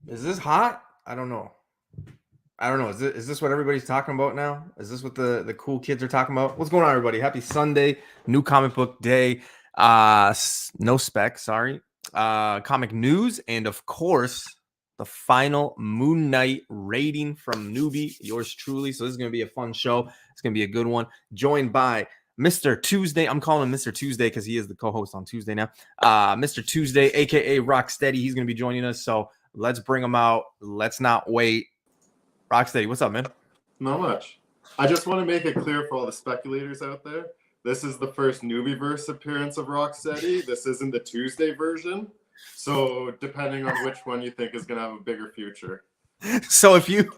Is this hot? I don't know. Is this what everybody's talking about now? Is this what the cool kids are talking about? What's going on, everybody? Happy Sunday, new comic book day. No spec, sorry. Comic news, and of course, the final Moon Knight rating from Newbie, yours truly. So this is gonna be a fun show. It's gonna be a good one. Joined by Mr. Tuesday. I'm calling him Mr. Tuesday because he is the co-host on Tuesday now. Mr. Tuesday, aka Rocksteady. He's gonna be joining us. So let's bring him out. Let's not wait. Rocksteady, what's up, man? Not much. I just want to make it clear for all the speculators out there. This is the first Newbieverse appearance of Rocksteady. This isn't the Tuesday version. So depending on which one you think is going to have a bigger future. So if you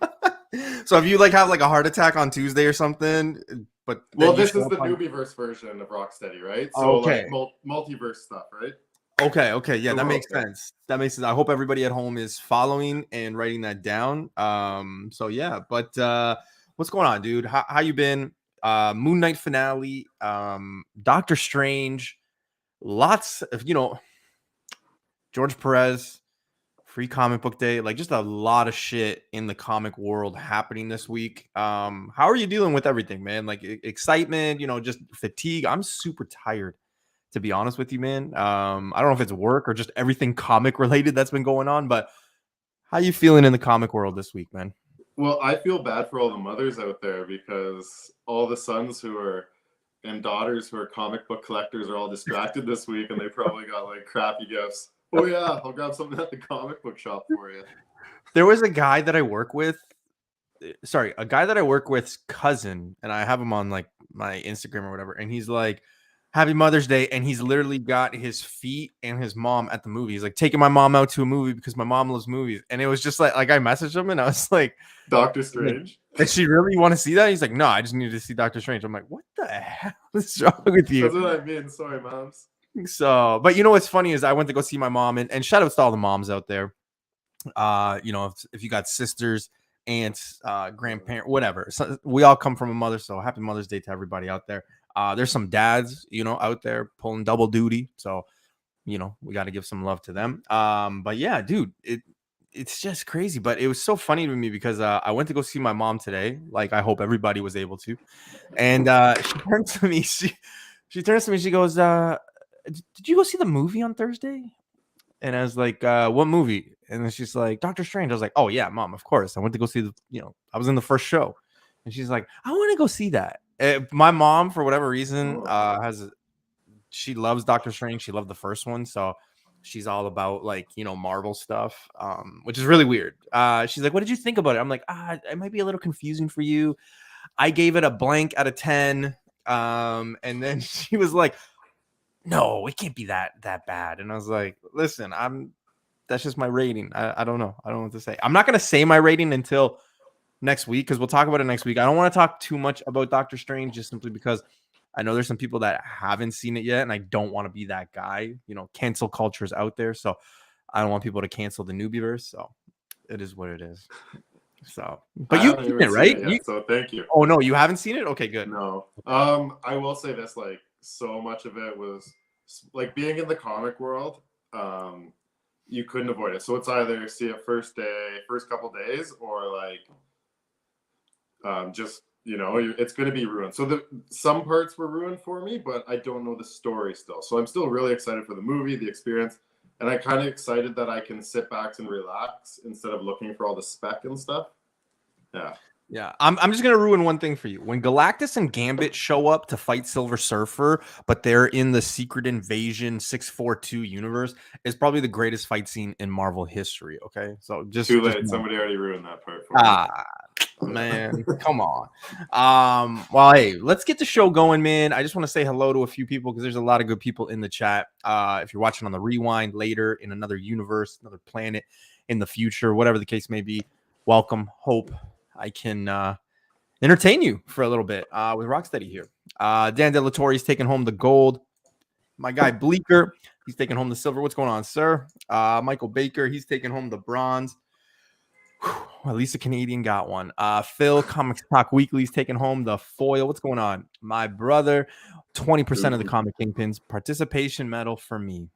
like have like a heart attack on Tuesday or something, but this is the Newbieverse version of Rocksteady, right? So okay. like multiverse stuff, right? Okay, yeah, that makes sense. That makes sense. I hope everybody at home is following and writing that down. So yeah, but what's going on, dude? How you been? Moon Knight finale, Doctor Strange, lots of George Perez, free comic book day, like just a lot of shit in the comic world happening this week. How are you dealing with everything, man? Like excitement, just fatigue. I'm super tired, to be honest with you, man. I don't know if it's work or just everything comic related that's been going on, but how you feeling in the comic world this week, man? Well, I feel bad for all the mothers out there because all the sons and daughters who are comic book collectors are all distracted this week, and they probably got like crappy gifts. Oh yeah, I'll grab something at the comic book shop for you. There was a guy that I work with. A guy that I work with's cousin, and I have him on like my Instagram or whatever, and he's like, Happy Mother's Day, and he's literally got his feet and his mom at the movie. He's like taking my mom out to a movie because my mom loves movies, and it was just like I messaged him and I was like, Doctor Strange. Does she really want to see that? He's like, no, I just need to see Doctor Strange. I'm like, what the hell is wrong with you? That's what I mean. Sorry, moms. So, but what's funny is I went to go see my mom, and shout out to all the moms out there. If you got sisters, aunts, grandparents, whatever. So we all come from a mother, so happy Mother's Day to everybody out there. There's some dads, out there pulling double duty. So, we got to give some love to them. But yeah, dude, it's just crazy. But it was so funny to me because I went to go see my mom today. Like, I hope everybody was able to. And she turns to me. She turns to me. She goes, did you go see the movie on Thursday? And I was like, what movie? And then she's like, Doctor Strange. I was like, oh yeah, Mom, of course. I went to go see I was in the first show. And she's like, I want to go see that. My mom, for whatever reason, she loves Doctor Strange. She loved the first one. So she's all about like, Marvel stuff, which is really weird. She's like, what did you think about it? I'm like, it might be a little confusing for you. I gave it a blank out of 10. And then she was like, no, it can't be that bad. And I was like, listen, that's just my rating. I don't know. I don't know what to say. I'm not going to say my rating until next week because we'll talk about it next week. I don't want to talk too much about Doctor Strange just simply because I know there's some people that haven't seen it yet, and I don't want to be that guy. Cancel culture is out there, so I don't want people to cancel the Newbieverse. So it is what it is. So, but you've seen it, right? So thank you. Oh no, you haven't seen it? Okay, good. No. I will say this: like, so much of it was like being in the comic world. You couldn't avoid it. So it's either see it first couple days, or like, it's going to be ruined. So some parts were ruined for me, but I don't know the story still. So I'm still really excited for the movie, the experience, and I'm kind of excited that I can sit back and relax instead of looking for all the spec and stuff. Yeah. Yeah, I'm just gonna ruin one thing for you. When Galactus and Gambit show up to fight Silver Surfer, but they're in the Secret Invasion 642 universe, is probably the greatest fight scene in Marvel history. Okay, so just too late. Somebody already ruined that part for me. Man, come on. Well, hey, let's get the show going, man. I just want to say hello to a few people because there's a lot of good people in the chat. If you're watching on the rewind later in another universe, another planet in the future, whatever the case may be, welcome. Hope I can entertain you for a little bit with Rocksteady here. Dan De La Torre's taking home the gold. My guy Bleeker, he's taking home the silver. What's going on, sir? Michael Baker, he's taking home the bronze. Whew, at least a Canadian got one. Phil, Comics Talk Weekly's taking home the foil. What's going on? My brother, 20% of the Comic Kingpins participation medal for me.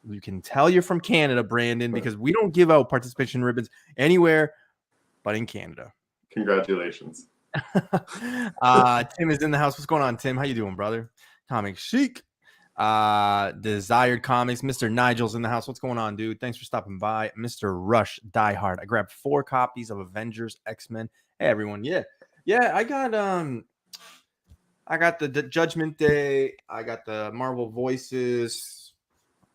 You can tell you're from Canada, Brandon, because we don't give out participation ribbons anywhere but in Canada. Congratulations. Tim is in the house. What's going on, Tim? How you doing, brother? Comic Chic. Desired Comics. Mr. Nigel's in the house. What's going on, dude? Thanks for stopping by. Mr. Rush Die Hard. I grabbed 4 copies of Avengers, X-Men. Hey, everyone. Yeah. I got the Judgment Day. I got the Marvel Voices,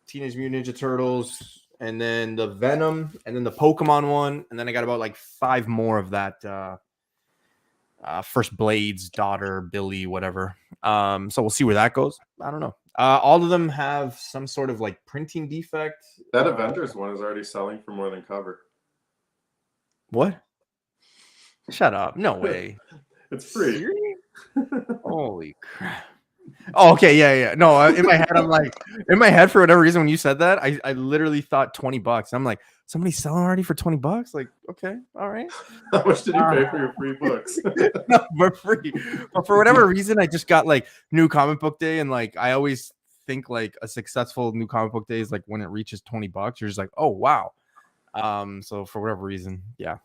Teenage Mutant Ninja Turtles, and then the Venom, and then the Pokemon one, and then I got about like 5 more of that First Blade's daughter, Billy, whatever. So we'll see where that goes. I don't know. All of them have some sort of like printing defect. That Avengers one is already selling for more than cover. What? Shut up. No way. It's free. Holy crap. Oh, okay. Yeah. No, in my head, I'm like, for whatever reason, when you said that, I literally thought $20. I'm like, somebody's selling already for $20? Like, okay, all right. How much did you pay for your free books? No, for free. But for whatever reason, I just got like New Comic Book Day, and like I always think like a successful New Comic Book Day is like when it reaches $20. You're just like, oh wow. So for whatever reason, yeah.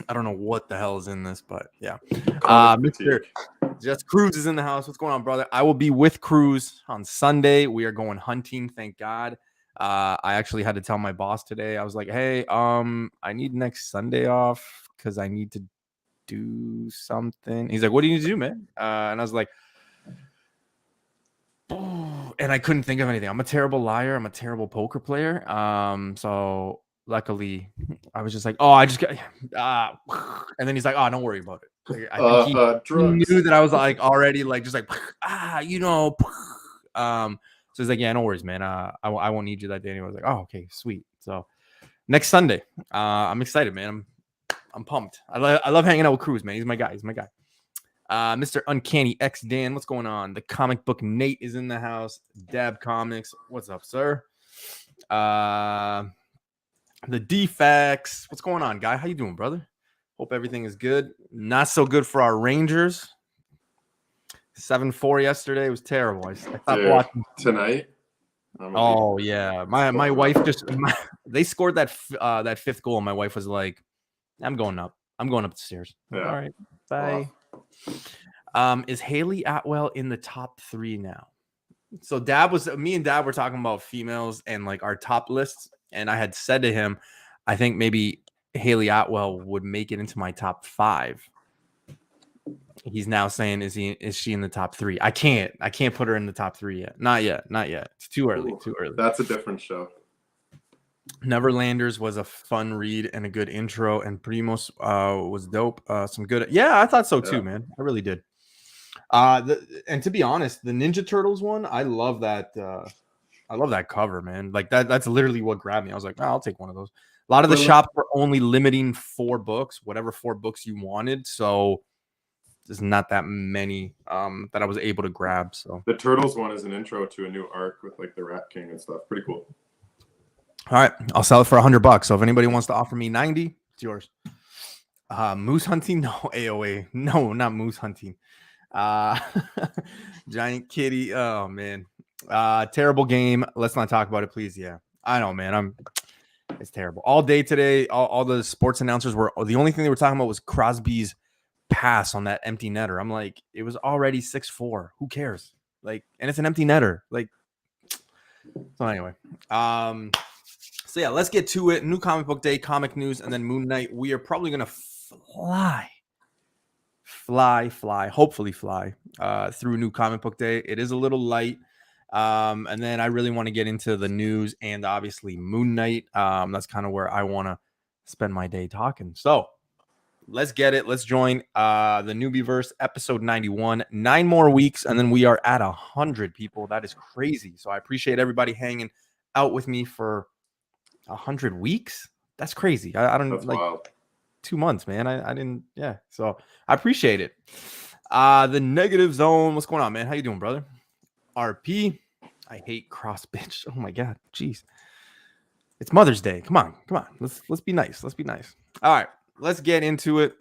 I don't know what the hell is in this, but yeah. Mr. Just Cruz is in the house. What's going on, brother? I will be with Cruz on Sunday. We are going hunting, thank God. I actually had to tell my boss today. I was like, hey, I need next Sunday off because I need to do something. He's like, what do you need to do, man? And I was like, oh, and I couldn't think of anything. I'm a terrible liar. I'm a terrible poker player. So luckily, I was just like, oh, I just got, and then he's like, oh, don't worry about it. Like, I think he knew that I was like already like just like, so he's like, yeah, no worries, man. I won't need you that day anyway. I was like, oh, okay, sweet. So next Sunday, I'm excited, man. I'm pumped. I love hanging out with Cruz, man. He's my guy. Mr. Uncanny X Dan, what's going on? The comic book Nate is in the house. Dab Comics, what's up, sir? The Defects, what's going on, guy? How you doing, brother? Hope everything is good. Not so good for our Rangers. 7-4 yesterday. It was terrible. I stopped watching tonight. Oh yeah, my wife just they scored that 5th goal, and my wife was like, I'm going up the stairs. Yeah. All right, bye. Wow. Is Haley Atwell in the top 3 now? So me and Dab were talking about females and like our top lists, and I had said to him, I think maybe Haley Atwell would make it into my top 5. He's now saying, is she in the top 3? I can't put her in the top 3 yet. Not yet. It's too early. That's a different show. Neverlanders was a fun read and a good intro, and Primos was dope. Some good. Yeah, I thought so too, man. I really did. And to be honest, the Ninja Turtles one, I love that. I love that cover, man. Like that's literally what grabbed me. I was like, I'll take one of those. A lot of the shops were only limiting 4 books, whatever 4 books you wanted. So there's not that many that I was able to grab. So the Turtles one is an intro to a new arc with like the Rat King and stuff. Pretty cool. All right, I'll sell it for $100. So if anybody wants to offer me 90, it's yours. Moose hunting? No, AOA. No, not moose hunting. Giant kitty. Oh man. Terrible game. Let's not talk about it, please. Yeah, I know, man. It's terrible. All day today, all the sports announcers were the only thing they were talking about was Crosby's pass on that empty netter. I'm like, it was already 6-4. Who cares? Like, and it's an empty netter. Like, so anyway. So yeah, let's get to it. New Comic Book Day, comic news, and then Moon Knight. We are probably gonna hopefully fly through New Comic Book Day. It is a little light. And then I really want to get into the news and obviously Moon Knight. That's kind of where I want to spend my day talking. So let's get it. Let's join the Newbieverse episode 91. 9 more weeks, and then we are at 100 people. That is crazy. So I appreciate everybody hanging out with me for 100 weeks. That's crazy. I don't That's like wild. 2 months, man. I didn't. Yeah. So I appreciate it. The Negative Zone. What's going on, man? How you doing, brother? RP. I hate cross bitch. Oh my god, jeez. It's Mother's Day. Come on. Let's be nice. All right, let's get into it.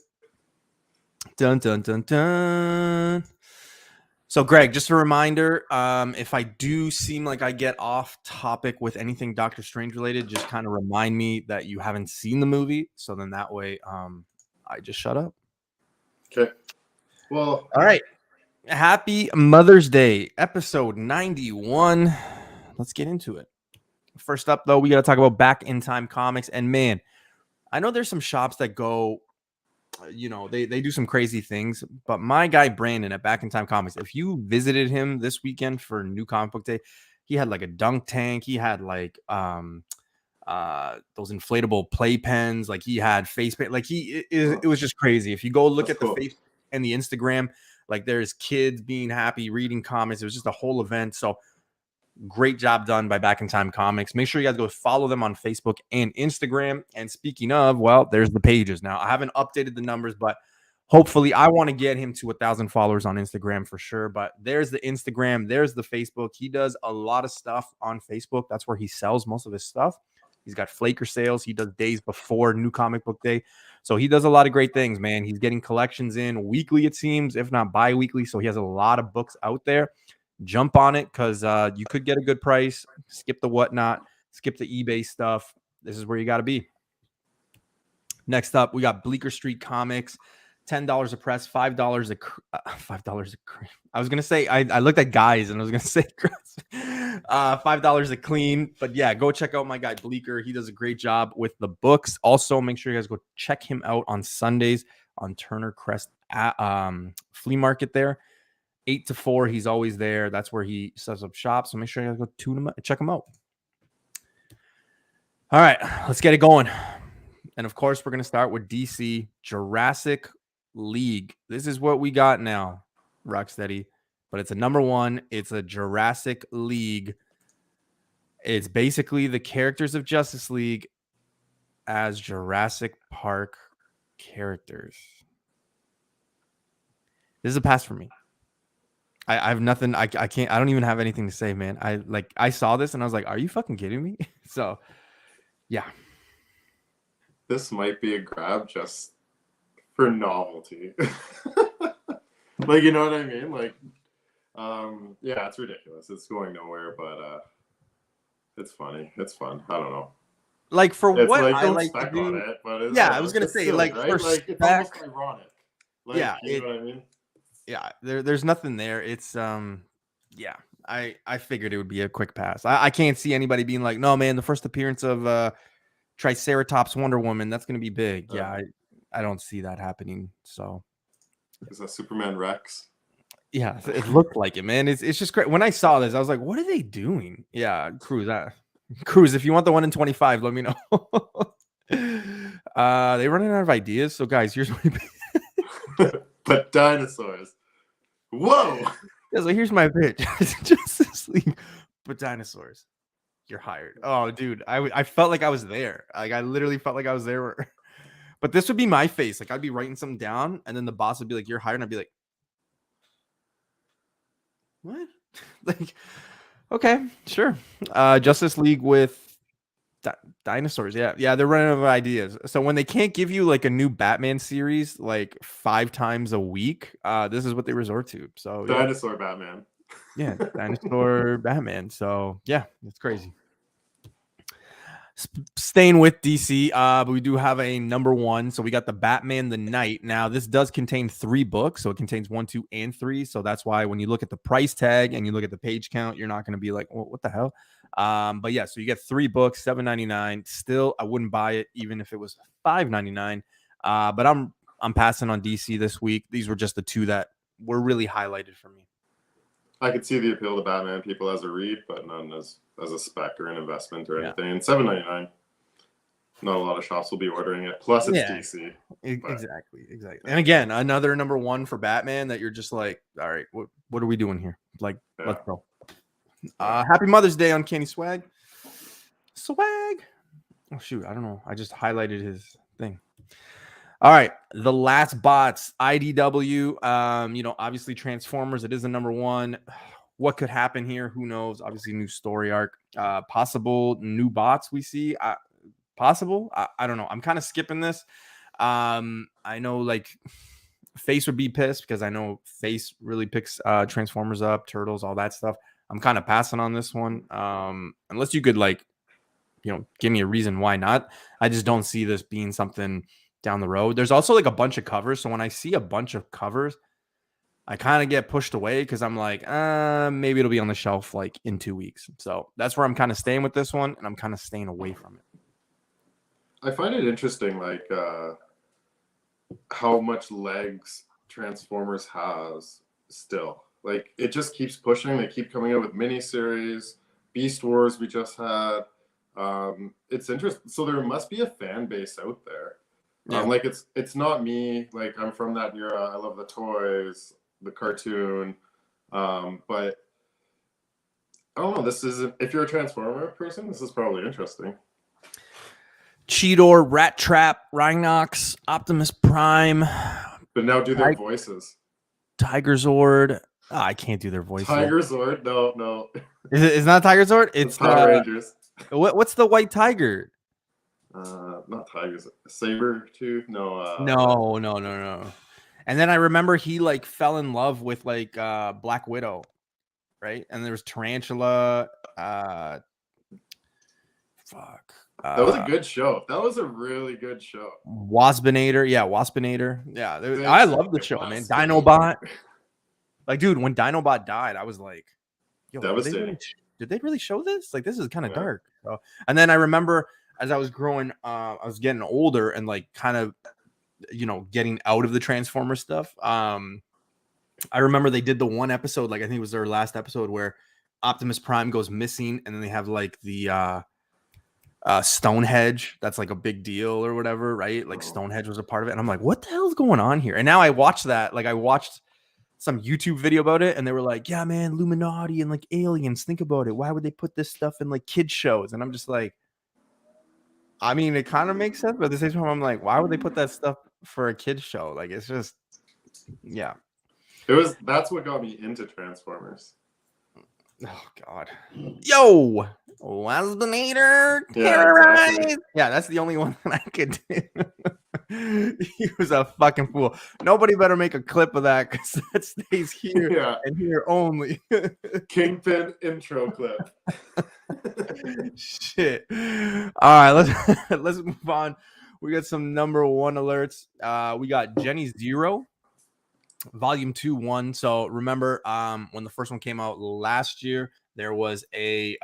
Dun dun dun dun. So, Greg, just a reminder, if I do seem like I get off topic with anything Doctor Strange related, just kind of remind me that you haven't seen the movie. So then that way I just shut up. Okay. Well, all right. Happy Mother's Day, episode 91. Let's get into it. First up, though, we got to talk about Back in Time Comics. And man, I know there's some shops that go, they do some crazy things, but my guy Brandon at Back in Time Comics, if you visited him this weekend for New Comic Book Day, he had like a dunk tank. He had like those inflatable play pens. Like he had face paint. Like it was just crazy. If you go look at the face and the Instagram, like there's kids being happy reading comics. It was just a whole event. So great job done by Back in Time Comics. Make sure you guys go follow them on Facebook and Instagram. And speaking of, well, there's the pages. Now, I haven't updated the numbers, but hopefully I want to get him to 1,000 followers on Instagram for sure. But there's the Instagram. There's the Facebook. He does a lot of stuff on Facebook. That's where he sells most of his stuff. He's got flaker sales. He does days before New Comic Book Day. So he does a lot of great things, man. He's getting collections in weekly, it seems, if not bi-weekly. So he has a lot of books out there. Jump on it because you could get a good price. Skip the whatnot, skip the eBay stuff. This is where you got to be. Next up, we got Bleeker St Comics, $10 a press, $5 $5 I was gonna say I looked at guys and I was gonna say $5 a clean, but yeah, go check out my guy Bleeker. He does a great job with the books. Also, make sure you guys go check him out on Sundays on Turner Crest flea market there. 8 to 4, he's always there. That's where he sets up shop. So make sure you guys go check him out. All right, let's get it going. And of course, we're going to start with DC Jurassic League. This is what we got now, Rocksteady. But it's a number one. It's a Jurassic League. It's basically the characters of Justice League as Jurassic Park characters. This is a pass for me. I have nothing. I can't. I don't even have anything to say, man. I saw this and I was like, "Are you fucking kidding me?" So, yeah. This might be a grab just for novelty. Like, you know what I mean? Like, yeah, it's ridiculous. It's going nowhere, but it's funny. It's fun. I don't know. Like for it's what like, I like to do. On it, but yeah, I was gonna say, silly, like, right? for like, spec, it's almost ironic. Like, yeah, you know what I mean? Yeah, there's nothing there. It's yeah. I figured it would be a quick pass. I can't see anybody being like, no, man, the first appearance of Triceratops Wonder Woman, that's gonna be big. Yeah, I don't see that happening. So is that Superman Rex? Yeah, it looked like it, man. It's just great. When I saw this, I was like, what are they doing? Yeah, Cruz, if you want the 1 in 25, let me know. They running out of ideas. So guys, here's what but dinosaurs. Whoa. Yeah, so here's my pitch. Justice League, but dinosaurs. You're hired. Oh, dude, I felt like I was there. Like I literally felt like I was there. But this would be my face. Like I'd be writing something down, and then the boss would be like, "You're hired," and I'd be like, "What?" Like, okay, sure. Justice League with dinosaurs. Yeah, they're running out of ideas. So when they can't give you like a new Batman series like 5 times a week, this is what they resort to. So dinosaur Batman. Yeah, dinosaur Batman. So yeah, it's crazy. Staying with DC, but we do have a number 1. So we got the Batman the Knight. Now this does contain 3 books, so it contains 1, 2, and 3. So that's why when you look at the price tag and you look at the page count, you're not going to be like, well, what the hell? But yeah, so you get 3 books, $7.99. Still, I wouldn't buy it even if it was $5.99. But I'm passing on DC this week. These were just the 2 that were really highlighted for me. I could see the appeal to Batman people as a read, but none as a spec or an investment or anything. And $7.99, not a lot of shops will be ordering it. Plus, it's DC. Exactly. And again, another number 1 for Batman that you're just like, all right, what are we doing here? Like, let's go. Happy Mother's Day on Kenny Swag. Oh shoot, I don't know. I just highlighted his thing. All right, The Last Bots, IDW. Obviously Transformers. It is the number 1. What could happen here? Who knows? Obviously, new story arc. Possible new bots we see. Possible. I don't know. I'm kind of skipping this. I know, like, Face would be pissed because I know Face really picks Transformers up, Turtles, all that stuff. I'm kind of passing on this one. Unless you could like, give me a reason why not. I just don't see this being something down the road. There's also like a bunch of covers. So when I see a bunch of covers, I kind of get pushed away because I'm like, maybe it'll be on the shelf like in 2 weeks. So that's where I'm kind of staying with this one, and I'm kind of staying away from it. I find it interesting, like how much legs Transformers has still. Like it just keeps pushing. They keep coming out with miniseries. Beast Wars we just had. It's interesting. So there must be a fan base out there. Yeah. Like it's not me. Like I'm from that era. I love the toys, the cartoon. But I don't know. This isn't. If you're a Transformer person, this is probably interesting. Cheetor, Rat Trap, Rhinox, Optimus Prime. But now do their voices. Tiger Zord. Oh, I can't do their voices. Tiger Zord? No. It's not Tiger Zord? It's Power Rangers. What's the white tiger? Not Tigers. Saber Tooth? No. No. And then I remember he like fell in love with like Black Widow, right? And there was Tarantula. That was a good show. That was a really good show. Waspinator. Yeah. I love the show, man. Dinobot. Like, dude, when Dinobot died, I was like, yo, did they really show this? Like, this is kind of dark. So, and then I remember as I was growing, I was getting older and like kind of, getting out of the Transformer stuff. I remember they did the one episode, like I think it was their last episode, where Optimus Prime goes missing, and then they have like the Stonehenge. That's like a big deal or whatever, right? Like Stonehenge was a part of it, and I'm like, what the hell's going on here? And now I watched that. Like I watched some YouTube video about it, and they were like, yeah, man, Illuminati and like aliens. Think about it. Why would they put this stuff in like kids shows? And I'm just like, I mean, it kind of makes sense, but at the same time, I'm like, why would they put that stuff for a kids show? Like, it's just, yeah. That's what got me into Transformers. Oh God. Yo, Waspinator. Yeah, exactly. Yeah, that's the only one that I could do. He was a fucking fool. Nobody better make a clip of that because that stays here and here only. Kingpin intro clip. Shit. All right, let's move on. We got some number one alerts. We got Jenny Zero, Volume 2-1. So remember, when the first one came out last year, there was a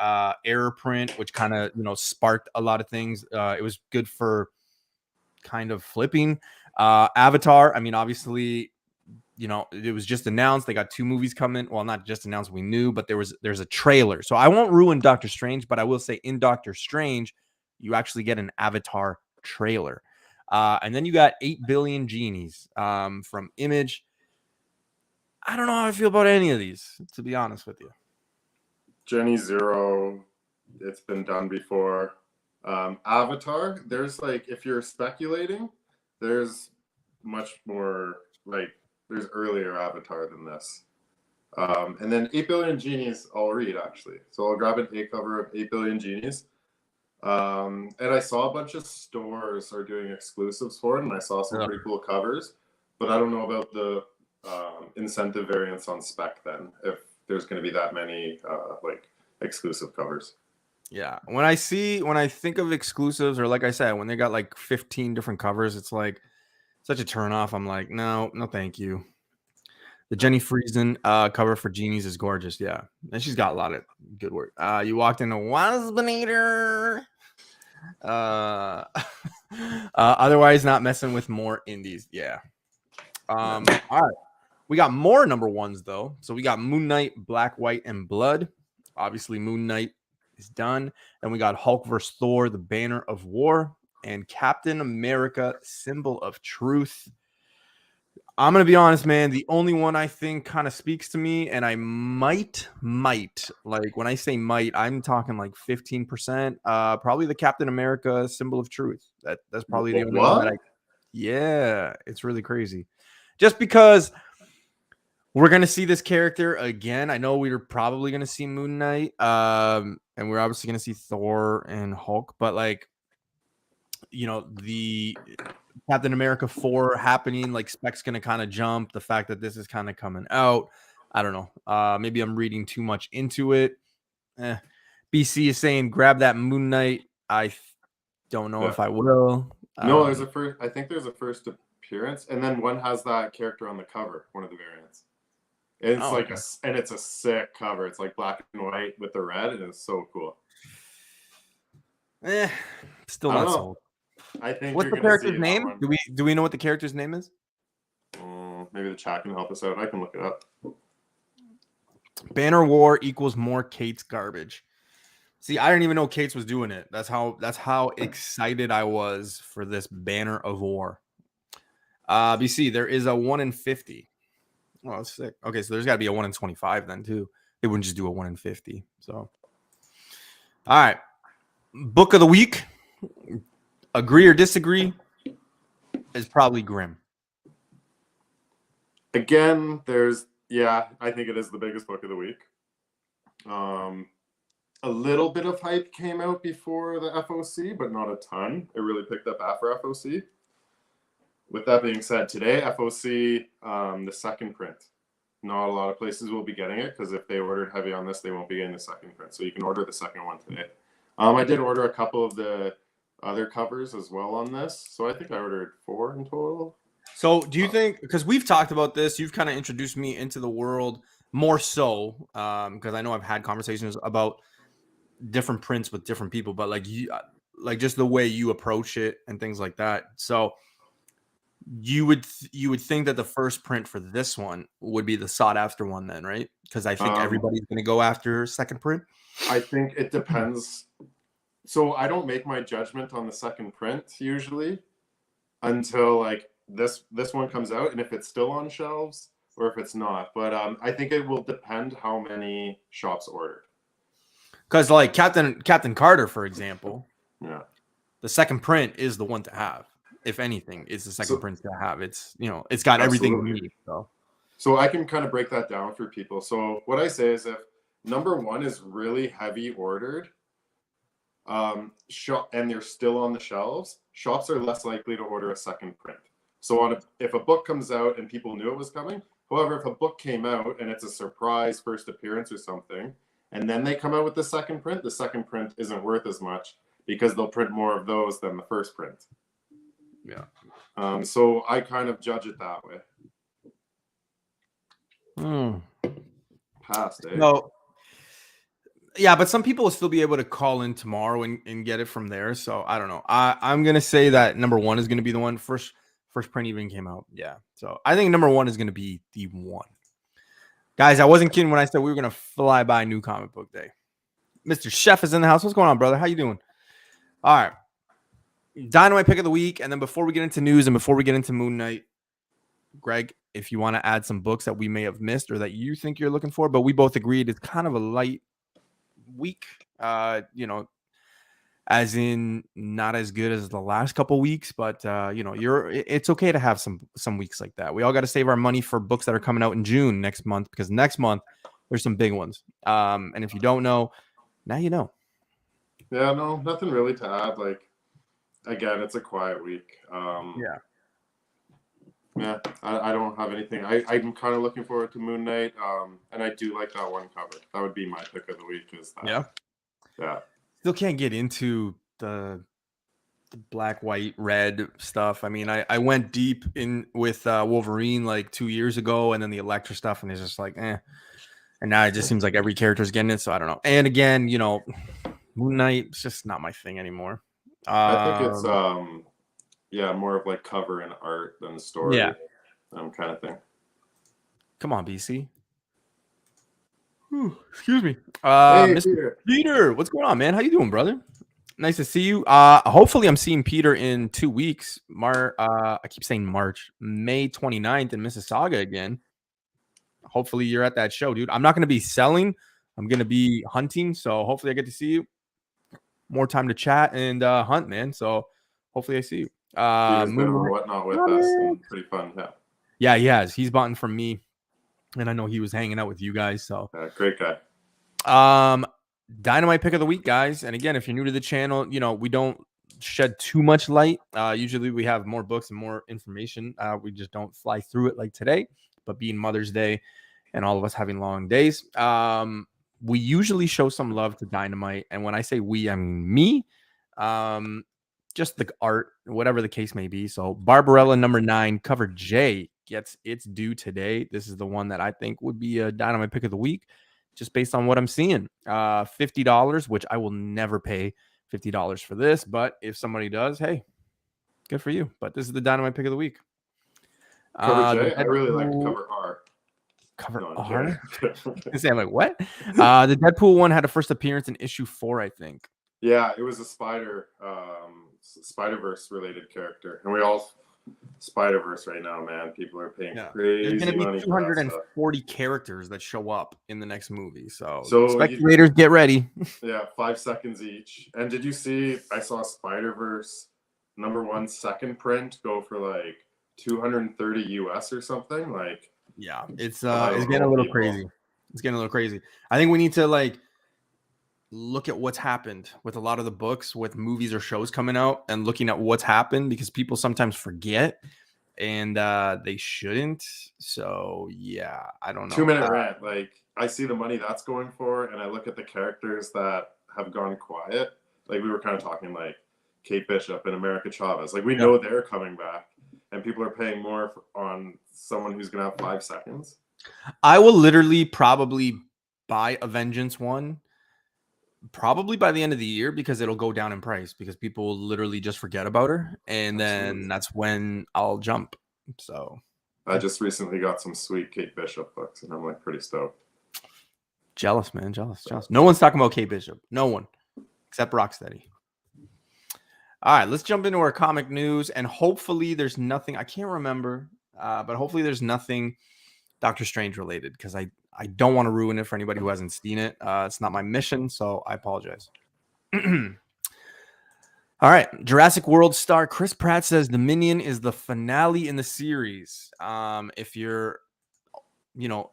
error print, which kind of sparked a lot of things. It was good for kind of flipping. Avatar, I mean, obviously, it was just announced. They got 2 movies coming. Well, not just announced, we knew, but there's a trailer. So I won't ruin Doctor Strange, but I will say in Doctor Strange, you actually get an Avatar trailer. And then you got 8 Billion Genies from Image. I don't know how I feel about any of these, to be honest with you. Jenny Zero, it's been done before. Avatar, there's like, if you're speculating, there's much more, like, there's earlier Avatar than this. And then 8 Billion Genies, I'll read actually. So I'll grab an A cover of 8 Billion Genies. And I saw a bunch of stores are doing exclusives for it, and I saw some pretty cool covers, but I don't know about the incentive variants on spec then, if there's going to be that many like exclusive covers. Yeah, when I think of exclusives, or like I said, when they got like 15 different covers, it's like such a turnoff. I'm like, no, thank you. The Jenny Friesen cover for Genies is gorgeous. Yeah, and she's got a lot of good work. You walked into Waspinator. Otherwise, not messing with more indies. Yeah. All right. We got more number ones though. So we got Moon Knight, Black, White, and Blood. Obviously, Moon Knight is done. And we got Hulk vs. Thor, the Banner of War, and Captain America, Symbol of Truth. I'm going to be honest, man. The only one I think kind of speaks to me, and I might, like when I say might, I'm talking like 15%. Probably the Captain America, Symbol of Truth. That's probably the only one that yeah, it's really crazy. Just because we're going to see this character again. I know we were probably going to see Moon Knight, and we're obviously going to see Thor and Hulk, but like, the Captain America 4 happening, like Spec's gonna kind of jump, the fact that this is kind of coming out. I don't know. Maybe I'm reading too much into it. BC is saying grab that Moon Knight. I don't know if I will. No, there's a first. I think there's a first appearance, and then one has that character on the cover, one of the variants. And it's and it's a sick cover. It's like black and white with the red, and it's so cool. Still not sold. I think. What's the character's name? Do we know what the character's name is? Maybe the chat can help us out. I can look it up. Banner War equals more Kate's garbage. See, I didn't even know Kate's was doing it. That's how excited I was for this Banner of War. BC, there is a 1 in 50. Oh, that's sick. Okay, so there's got to be a 1 in 25 then too. They wouldn't just do a 1 in 50. So, all right, book of the week. Agree or disagree? Is probably Grimm. Again, I think it is the biggest book of the week. A little bit of hype came out before the FOC, but not a ton. It really picked up after FOC. With that being said, today, FOC, the second print. Not a lot of places will be getting it, because if they ordered heavy on this, they won't be getting the second print. So you can order the second one today. I did order a couple of the other covers as well on this. So I think I ordered 4 in total. So do you think, because we've talked about this, you've kind of introduced me into the world more so, because I know I've had conversations about different prints with different people, but like just the way you approach it and things like that. So you would think that the first print for this one would be the sought after one then, right? Because I think everybody's going to go after second print. I think it depends. So I don't make my judgment on the second print usually until like this one comes out, and if it's still on shelves or if it's not. But I think it will depend how many shops ordered. Because like Captain Carter, for example, the second print is the one to have. If anything, it's the second print to have. It's it's got everything we need. So I can kind of break that down for people. So what I say is, if number 1 is really heavy ordered, and they're still on the shelves, shops are less likely to order a second print. So if a book comes out and people knew it was coming, however, if a book came out and it's a surprise first appearance or something, and then they come out with the second print isn't worth as much because they'll print more of those than the first print. Yeah. So I kind of judge it that way. Past it. No. Yeah, but some people will still be able to call in tomorrow and get it from there. So I don't know. I'm gonna say that number 1 is gonna be the one. First print even came out. Yeah. So I think number 1 is gonna be the one. Guys, I wasn't kidding when I said we were gonna fly by New Comic Book Day. Mr. Chef is in the house. What's going on, brother? How you doing? All right. Dynamite pick of the week, and then before we get into news and before we get into Moon Knight, Greg, if you want to add some books that we may have missed or that you think you're looking for, but we both agreed it's kind of a light week, as in not as good as the last couple weeks, but it's okay to have some weeks like that. We all got to save our money for books that are coming out in June next month, because next month there's some big ones. And if you don't know, now you know. Yeah, no, nothing really to add. Like, again, it's a quiet week. I don't have anything. I'm kind of looking forward to Moon Knight, and I do like that one cover. That would be my pick of the week. Yeah. Still can't get into the black, white, red stuff. I mean, I went deep in with Wolverine like 2 years ago, and then the Elektra stuff, and it's just like, and now it just seems like every character's getting it. So I don't know. And again, Moon Knight is just not my thing anymore. I think it's more of like cover and art than story. Kind of thing. Come on, BC. Excuse me. Hey, Mr. Peter, what's going on, man? How you doing, brother? Nice to see you. Hopefully I'm seeing Peter in 2 weeks. I keep saying March, May 29th in Mississauga again. Hopefully you're at that show, dude. I'm not going to be selling. I'm going to be hunting. So hopefully I get to see you. More time to chat and hunt, man. So hopefully I see you. Peter's been on Whatnot with us. And pretty fun, Yeah, he has. He's bought from me. And I know he was hanging out with you guys. So great guy. Dynamite pick of the week, guys. And again, if you're new to the channel, we don't shed too much light. Usually we have more books and more information. We just don't fly through it like today. But being Mother's Day and all of us having long days, we usually show some love to Dynamite. And when I say we, I mean me. Just the art, whatever the case may be. So Barbarella #9, cover J, gets its due today. This is the one that I think would be a Dynamite pick of the week, just based on what I'm seeing. $50, which I will never pay $50 for this, but if somebody does, hey, good for you. But this is the Dynamite pick of the week. Cover J? I really like cover R. Cover R? I'm like, what? The Deadpool one had a first appearance in issue 4, I think. Yeah, it was a Spider-Verse related character. And we all Spider-Verse right now, man. People are paying crazy There's gonna money. be 240 characters that show up in the next movie. So speculators get ready. Yeah, 5 seconds each. And did you see, I saw Spider-Verse #1 second print go for like 230 US or something? Like, yeah, it's getting a little crazy. It's getting a little crazy. I think we need to like look at what's happened with a lot of the books with movies or shows coming out and looking at what's happened, because people sometimes forget and they shouldn't. So yeah, I don't know. 2-minute rant. Like, I see the money that's going for, and I look at the characters that have gone quiet. Like, we were kind of talking like Kate Bishop and America Chavez. Like, we know they're coming back, and people are paying more on someone who's gonna have 5 seconds. I will literally probably buy a Vengeance one probably by the end of the year, because it'll go down in price, because people will literally just forget about her, and then that's when I'll jump. So I just recently got some sweet Kate Bishop books, and I'm like pretty stoked. Jealous, man. Jealous. No one's talking about Kate Bishop. No one except Rocksteady. All right, let's jump into our comic news, and hopefully there's nothing, I can't remember, but hopefully there's nothing Doctor Strange related, because I don't want to ruin it for anybody who hasn't seen it. It's not my mission, so I apologize. All right, Jurassic World star Chris Pratt says Dominion is the finale in the series. If you're,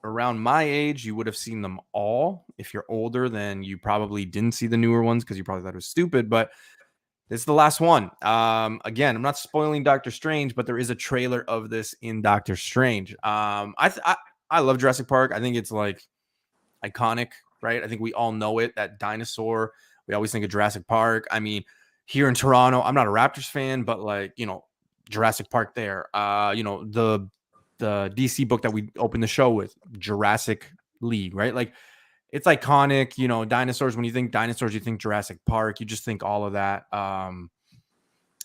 around my age, you would have seen them all. If you're older, then you probably didn't see the newer ones because you probably thought it was stupid, but this is the last one. Again, I'm not spoiling Doctor Strange, but there is a trailer of this in Doctor Strange. I love Jurassic Park. I think it's like iconic, right? I think we all know it. That dinosaur. We always think of Jurassic Park. I mean, here in Toronto, I'm not a Raptors fan, but like, Jurassic Park there. The DC book that we opened the show with, Jurassic League, right? Like, it's iconic, dinosaurs. When you think dinosaurs, you think Jurassic Park. You just think all of that. I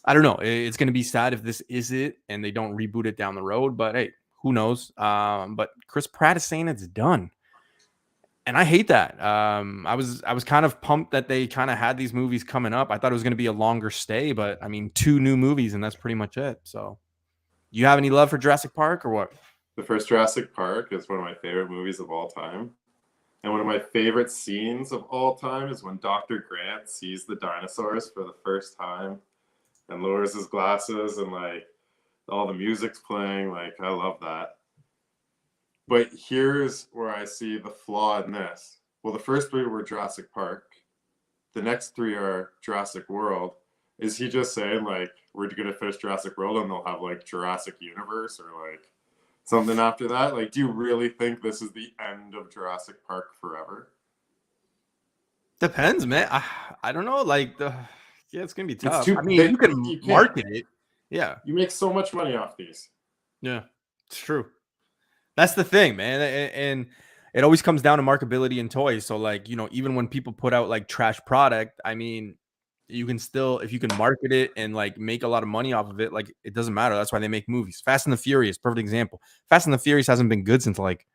don't know. It's going to be sad if this is it and they don't reboot it down the road. But hey, who knows? But Chris Pratt is saying it's done, and I hate that. I was kind of pumped that they kind of had these movies coming up. I thought it was going to be a longer stay, but I mean, 2 new movies, and that's pretty much it. So, you have any love for Jurassic Park or what? The first Jurassic Park is one of my favorite movies of all time. And one of my favorite scenes of all time is when Dr. Grant sees the dinosaurs for the first time and lowers his glasses and like all the music's playing. Like, I love that. But here's where I see the flaw in this. Well, the first 3 were Jurassic Park. The next 3 are Jurassic World. Is he just saying like, we're going to finish Jurassic World and they'll have like Jurassic Universe or like something after that? Like, do you really think this is the end of Jurassic Park forever? Depends, man. I don't know. Like, it's gonna be tough. I mean, you can market it. Yeah, you make so much money off these. Yeah, it's true. That's the thing, man. And it always comes down to marketability in toys. So, like, even when people put out like trash product, I mean, you can still, if you can market it and like make a lot of money off of it, like, it doesn't matter. That's why they make movies. Fast and the Furious, perfect example. Fast and the Furious hasn't been good since like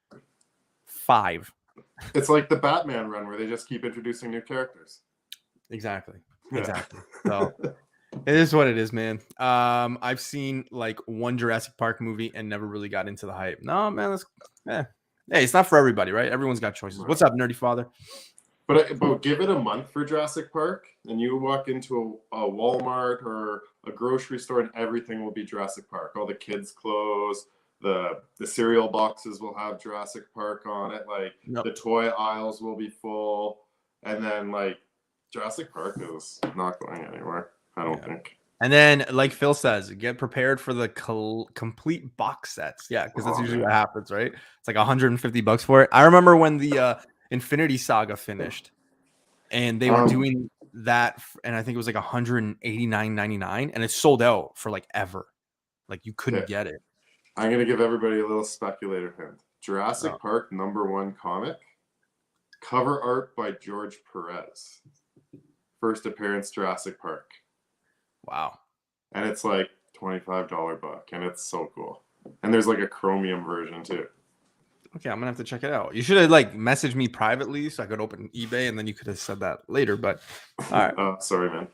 5. It's like the Batman run where they just keep introducing new characters. Exactly. So it is what it is, man. I've seen like 1 Jurassic Park movie and never really got into the hype. No, man, hey, it's not for everybody, right? Everyone's got choices. What's up, Nerdy Father? But give it a month for Jurassic Park, and you walk into a Walmart or a grocery store, and everything will be Jurassic Park. All the kids' clothes, the cereal boxes will have Jurassic Park on it. Like, the toy aisles will be full, and then like Jurassic Park is not going anywhere. I don't think. And then, like Phil says, get prepared for the complete box sets. Yeah, because that's usually what happens, right? It's like $150 for it. I remember when the Infinity Saga finished, and they were doing that, and I think it was like $189.99, and it sold out for like ever. Like you couldn't get it. I'm gonna give everybody a little speculative hint. Jurassic Park #1 comic, cover art by George Perez. First appearance, Jurassic Park. Wow. And it's like $25 book, and it's so cool. And there's like a chromium version too. Okay, I'm gonna have to check it out. You should have like messaged me privately so I could open eBay, and then you could have said that later. But all right. Sorry, man.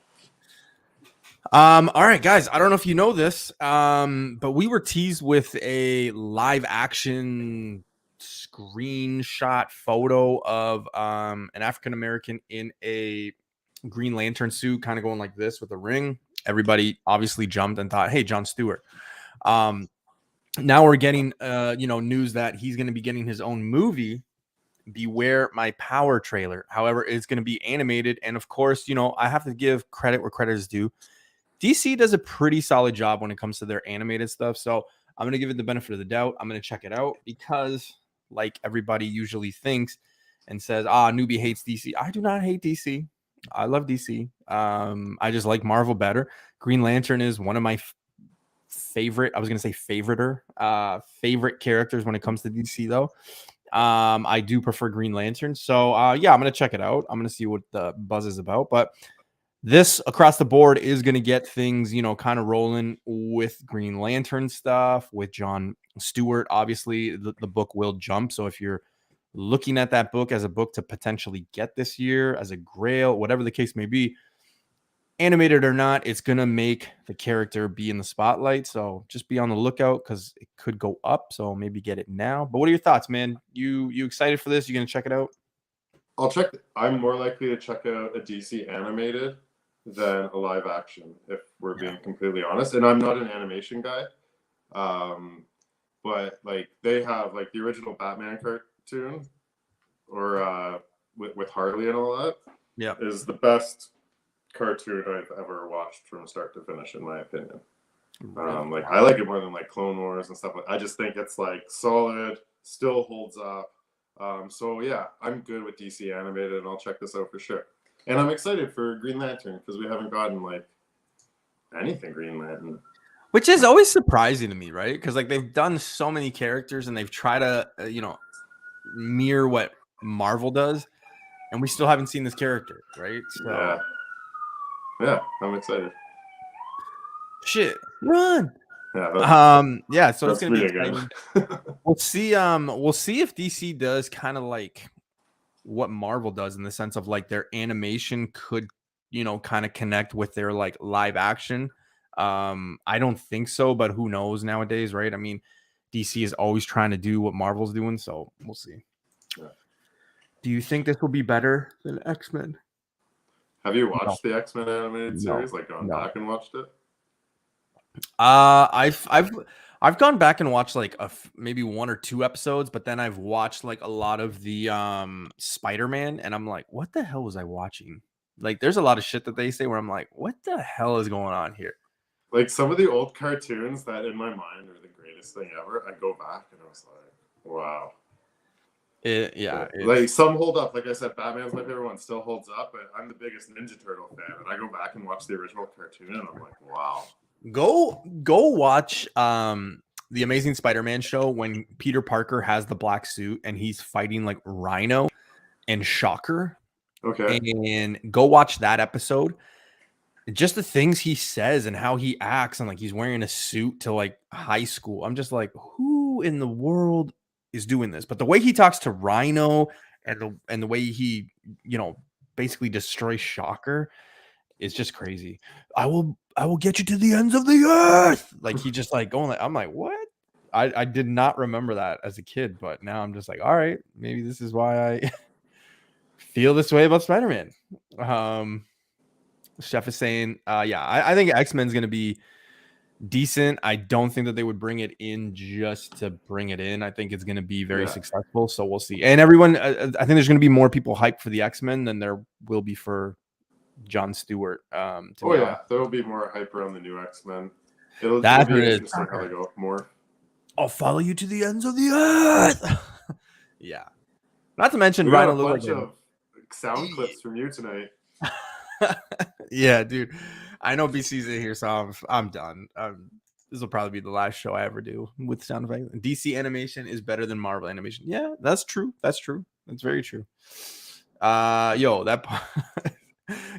All right, guys. I don't know if you know this, but we were teased with a live action screenshot photo of an African American in a Green Lantern suit, kind of going like this with a ring. Everybody obviously jumped and thought, hey, Jon Stewart. Now we're getting news that he's going to be getting his own movie, Beware My Power trailer. However, it's going to be animated, and of course, I have to give credit where credit is due. DC does a pretty solid job when it comes to their animated stuff, so I'm going to give it the benefit of the doubt. I'm going to check it out because, like everybody usually thinks and says, newbie hates DC. I do not hate DC. I love DC. I just like Marvel better. Green Lantern is one of my favorite. I was going to say favorite characters when it comes to DC, though. I do prefer Green Lantern. So, I'm going to check it out. I'm going to see what the buzz is about. But this across the board is going to get things, kind of rolling with Green Lantern stuff, with Jon Stewart. Obviously, the book will jump. So if you're looking at that book as a book to potentially get this year, as a grail, whatever the case may be, animated or not, it's going to make the character be in the spotlight. So just be on the lookout because it could go up. So maybe get it now. But what are your thoughts, man? You excited for this? You going to check it out? I'll check. I'm more likely to check out a DC animated than a live action, if we're being completely honest. And I'm not an animation guy. But like they have like the original Batman cartoon or with Harley and all that. Yeah. Is the best cartoon I've ever watched from start to finish, in my opinion. Like I like it more than like Clone Wars and stuff. I just think it's like solid, still holds up. So yeah, I'm good with DC animated, and I'll check this out for sure. And I'm excited for Green Lantern because we haven't gotten like anything Green Lantern, which is always surprising to me, right? Because like they've done so many characters and they've tried to mirror what Marvel does, and we still haven't seen this character, right? So yeah, I'm excited. Shit, run. Yeah, so it's gonna be exciting. We'll see if DC does kind of like what Marvel does, in the sense of like their animation could kind of connect with their like live action. I don't think so, but who knows nowadays, right? I mean, DC is always trying to do what Marvel's doing, so we'll see. Yeah. Do you think this will be better than X-Men? Have you watched the X-Men animated series? Like gone back and watched it? I've gone back and watched like maybe 1 or 2 episodes, but then I've watched like a lot of the Spider-Man, and I'm like, what the hell was I watching? Like, there's a lot of shit that they say where I'm like, what the hell is going on here? Like some of the old cartoons that in my mind are the greatest thing ever, I go back and I was like, wow. Like some hold up. Like I said, Batman's my favorite one, still holds up, but I'm the biggest Ninja Turtle fan, and I go back and watch the original cartoon, and I'm like, wow. Go watch the Amazing Spider-Man show when Peter Parker has the black suit and he's fighting like Rhino and Shocker. Okay. And go watch that episode. Just the things he says and how he acts, and like he's wearing a suit to like high school. I'm just like, who in the world is doing this? But the way he talks to Rhino and the way he, basically destroys Shocker is just crazy. I will get you to the ends of the earth. Like he just like going like, I'm like, what? I did not remember that as a kid, but now I'm just like, all right, maybe this is why I feel this way about Spider-Man. Chef is saying, I think X-Men's going to be decent. I don't think that they would bring it in just to bring it in. I think it's going to be very successful. So we'll see. And everyone, I think there's going to be more people hyped for the X-Men than there will be for John Stewart. To Oh be yeah, honest. there will be more hype around the new X-Men. It'll That's be what it is. interesting how they go more. I'll follow you to the ends of the earth. Yeah. Not to mention We got Rhino a looked bunch like of sound clips from you tonight. yeah, dude. I know BC's in here, so I'm done. This will probably be the last show I ever do with sound effects. DC animation is better than Marvel animation. Yeah, that's true. That's true. That's very true. Yo, that part,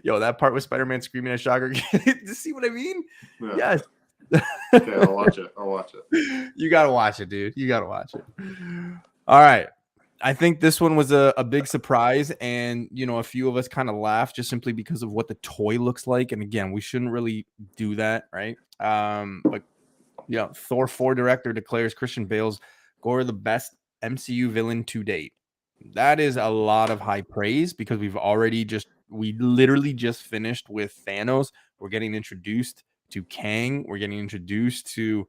that part with Spider-Man screaming at Shocker. You see what I mean? Yeah. Yes. Okay, I'll watch it. You gotta watch it, dude. You gotta watch it. All right. I think this one was a big surprise, and a few of us kind of laughed just simply because of what the toy looks like. And again, we shouldn't really do that, right? But yeah, Thor 4 director declares Christian Bale's Gore the best MCU villain to date. That is a lot of high praise because we literally just finished with Thanos. We're getting introduced to Kang. We're getting introduced to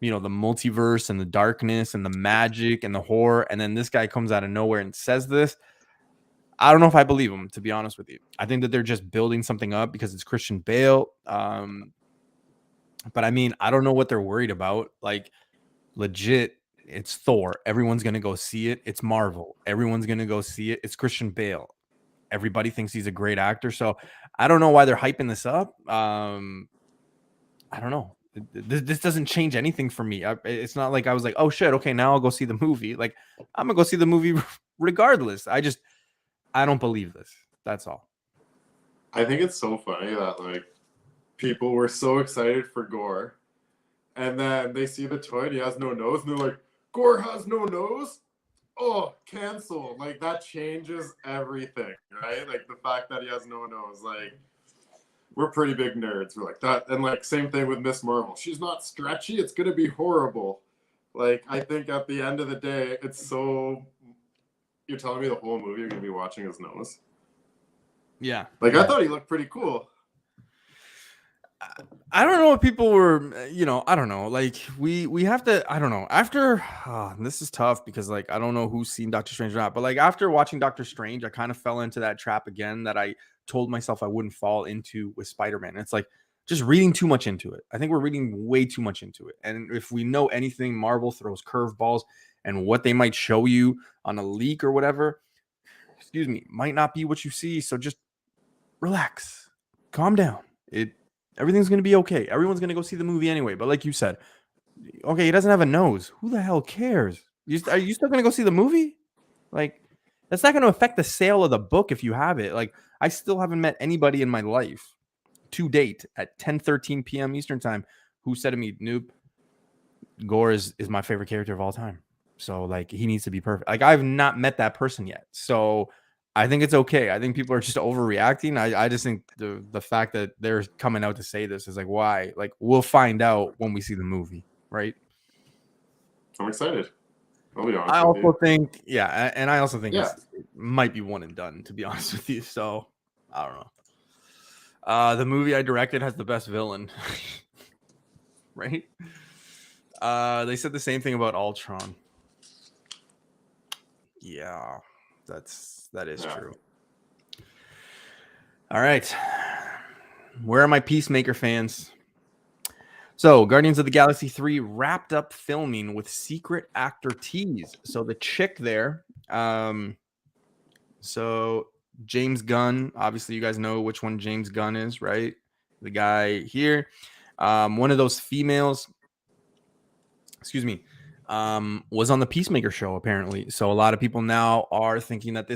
the multiverse and the darkness and the magic and the horror. And then this guy comes out of nowhere and says this. I don't know if I believe him, to be honest with you. I think that they're just building something up because it's Christian Bale. But I mean, I don't know what they're worried about. Like, legit, it's Thor. Everyone's going to go see it. It's Marvel. Everyone's going to go see it. It's Christian Bale. Everybody thinks he's a great actor. So I don't know why they're hyping this up. I don't know. This doesn't change anything for me. It's not like I was like, oh shit, okay, now I'll go see the movie. Like, I'm gonna go see the movie regardless. I don't believe this. That's all. I think it's so funny that like people were so excited for Gore, and then they see the toy and he has no nose, and they're like, Gore has no nose? Oh, cancel. Like, that changes everything, right? Like, the fact that he has no nose, like, we're pretty big nerds. We're like that. And like, same thing with Miss Marvel. She's not stretchy. It's going to be horrible. Like, I think at the end of the day, it's so, you're telling me the whole movie you're going to be watching his nose? Yeah. Like, I thought he looked pretty cool. I don't know if people were, I don't know. Like, we have to, I don't know. After, this is tough because, like, I don't know who's seen Doctor Strange or not. But, like, after watching Doctor Strange, I kind of fell into that trap again that I told myself I wouldn't fall into with Spider-Man. It's like just reading too much into it. I think we're reading way too much into it. And if we know anything, Marvel throws curveballs, and what they might show you on a leak or whatever, might not be what you see. So just relax, calm down. Everything's going to be okay. Everyone's going to go see the movie anyway. But like you said, okay, he doesn't have a nose. Who the hell cares? Are you still going to go see the movie? Like, that's not going to affect the sale of the book if you have it. Like, I still haven't met anybody in my life to date at 10:13 p.m. Eastern time who said to me, Noob, Gore is my favorite character of all time. So, like, he needs to be perfect. Like, I've not met that person yet. So I think it's okay. I think people are just overreacting. I just think the fact that they're coming out to say this is like, why? Like, we'll find out when we see the movie, right? I'm excited. I'll be honest. I also think it might be one and done, to be honest with you. So I don't know. The movie I directed has the best villain, right? They said the same thing about Ultron. Yeah, that is true. All right. Where are my Peacemaker fans? So, Guardians of the Galaxy 3 wrapped up filming with secret actor tease. So, the chick there, so James Gunn, obviously you guys know which one James Gunn is, right? The guy here. One of those females, was on the Peacemaker show, apparently. So, a lot of people now are thinking that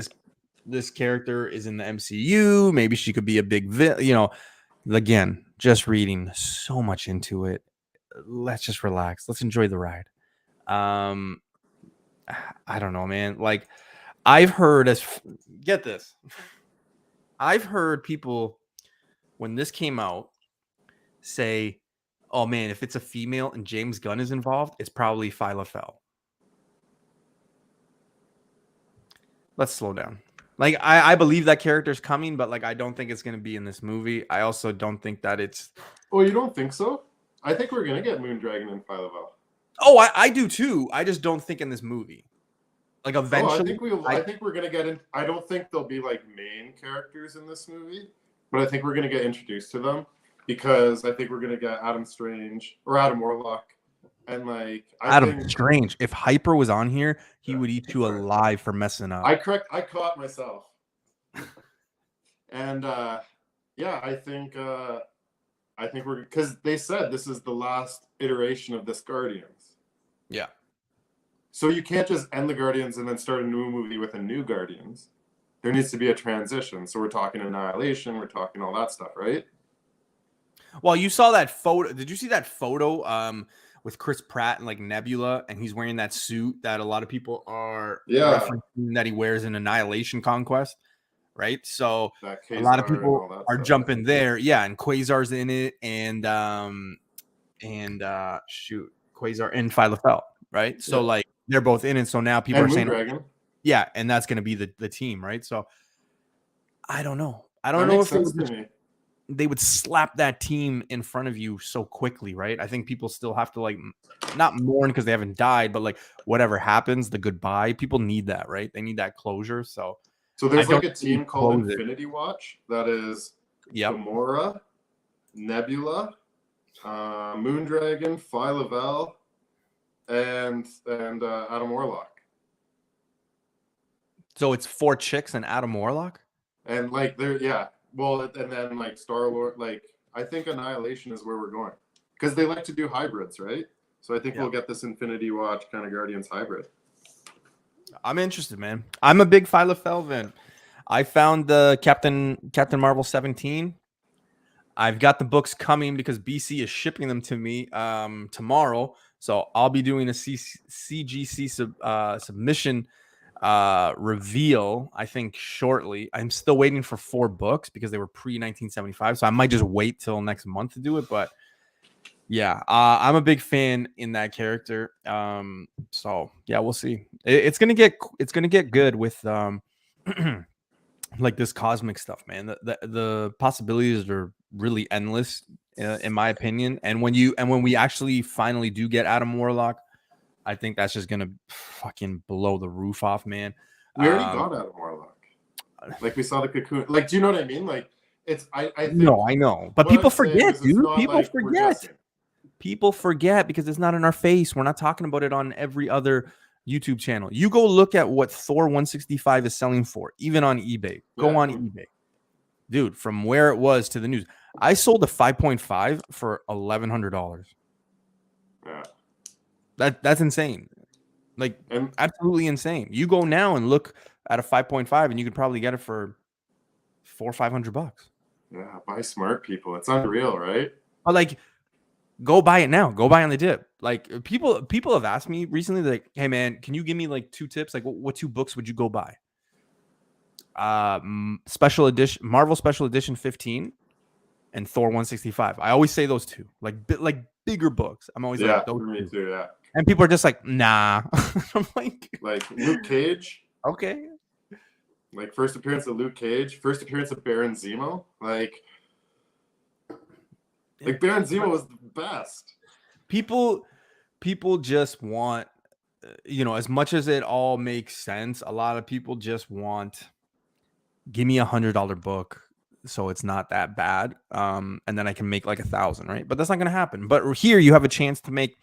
this character is in the MCU. Maybe she could be a big again, just reading so much into it. Let's just relax. Let's enjoy the ride. I don't know, man. Like, I've heard get this. I've heard people when this came out say, oh man, if it's a female and James Gunn is involved, it's probably Phyla Fel. Let's slow down. Like, I believe that character's coming, but like, I don't think it's going to be in this movie. I also don't think that it's. Oh, you don't think so? I think we're going to get Moondragon and Phyla Fel. Oh, I do too. I just don't think in this movie. Like, eventually. I think we're going to get in. I don't think they'll be like main characters in this movie. but I think we're going to get introduced to them because I think we're going to get Adam Strange or Adam Warlock. And like, Adam Strange. If Hyper was on here, he would eat you sorry. alive for messing up. I caught myself. And yeah, I think we're, because they said this is the last iteration of this Guardians. Yeah. So you can't just end the Guardians and then start a new movie with a new Guardians. There needs to be a transition. So we're talking Annihilation, we're talking all that stuff, right? Well, you saw that photo. Did you see that photo with Chris Pratt and like Nebula, and he's wearing that suit that a lot of people are referencing that he wears in Annihilation Conquest, right? So a lot of people are jumping there. Yeah, and Quasar's in it, and Quasar and Phyla-Fel, right? So like they're both in it. So now people are saying Dragon. Yeah, and that's going to be the team, right? So I don't know. I don't know if they would slap that team in front of you so quickly, right? I think people still have to like not mourn because they haven't died, but like whatever happens, the goodbye, people need that, right? They need that closure. So there's like a team called Infinity Watch that is Gamora, Nebula, Moondragon, Phyla-Vel, and Adam Warlock. So it's 4 chicks and Adam Warlock? And like well, and then like Star-Lord, like I think Annihilation is where we're going. Because they like to do hybrids, right? So I think we'll get this Infinity Watch kind of Guardians hybrid. I'm interested, man. I'm a big Phyla-Fel fan. I found the Captain Marvel 17. I've got the books coming because BC is shipping them to me tomorrow. So I'll be doing a CGC submission reveal, I think, shortly. I'm still waiting for 4 books because they were pre-1975, so I might just wait till next month to do it. But yeah, I'm a big fan in that character. So yeah, we'll see. It's gonna get good with like this cosmic stuff, man. The possibilities are really endless, in my opinion. And when we actually finally do get Adam Warlock, I think that's just gonna fucking blow the roof off, man. We already got Adam Warlock. Like we saw the Cocoon. Like, do you know what I mean? Like, it's I think. No, I know, but people forget, dude. People forget. People forget because it's not in our face. We're not talking about it on every other YouTube channel. You go look at what Thor 165 is selling for, even on eBay. Go on eBay, dude. From where it was to the news, I sold a 5.5 for $1,100. Yeah. That's insane. Like, absolutely insane. You go now and look at a 5.5 and you could probably get it for $400 or $500. Yeah, buy smart, people. It's unreal, right? But like, go buy it now. Go buy on the dip. Like, people have asked me recently, like, hey man, can you give me like 2 tips? Like, what 2 books would you go buy? Special edition, Marvel Special Edition 15 and Thor 165. I always say those 2, like bigger books. I'm always like, those me 2. Too, yeah. And people are just like, nah. I'm like Luke Cage. Okay. Like first appearance of Luke Cage, first appearance of Baron Zemo. Like Baron Zemo was the best. People just want, as much as it all makes sense, a lot of people just want, give me $100 book so it's not that bad, and then I can make like 1,000, right? But that's not going to happen. But here you have a chance to make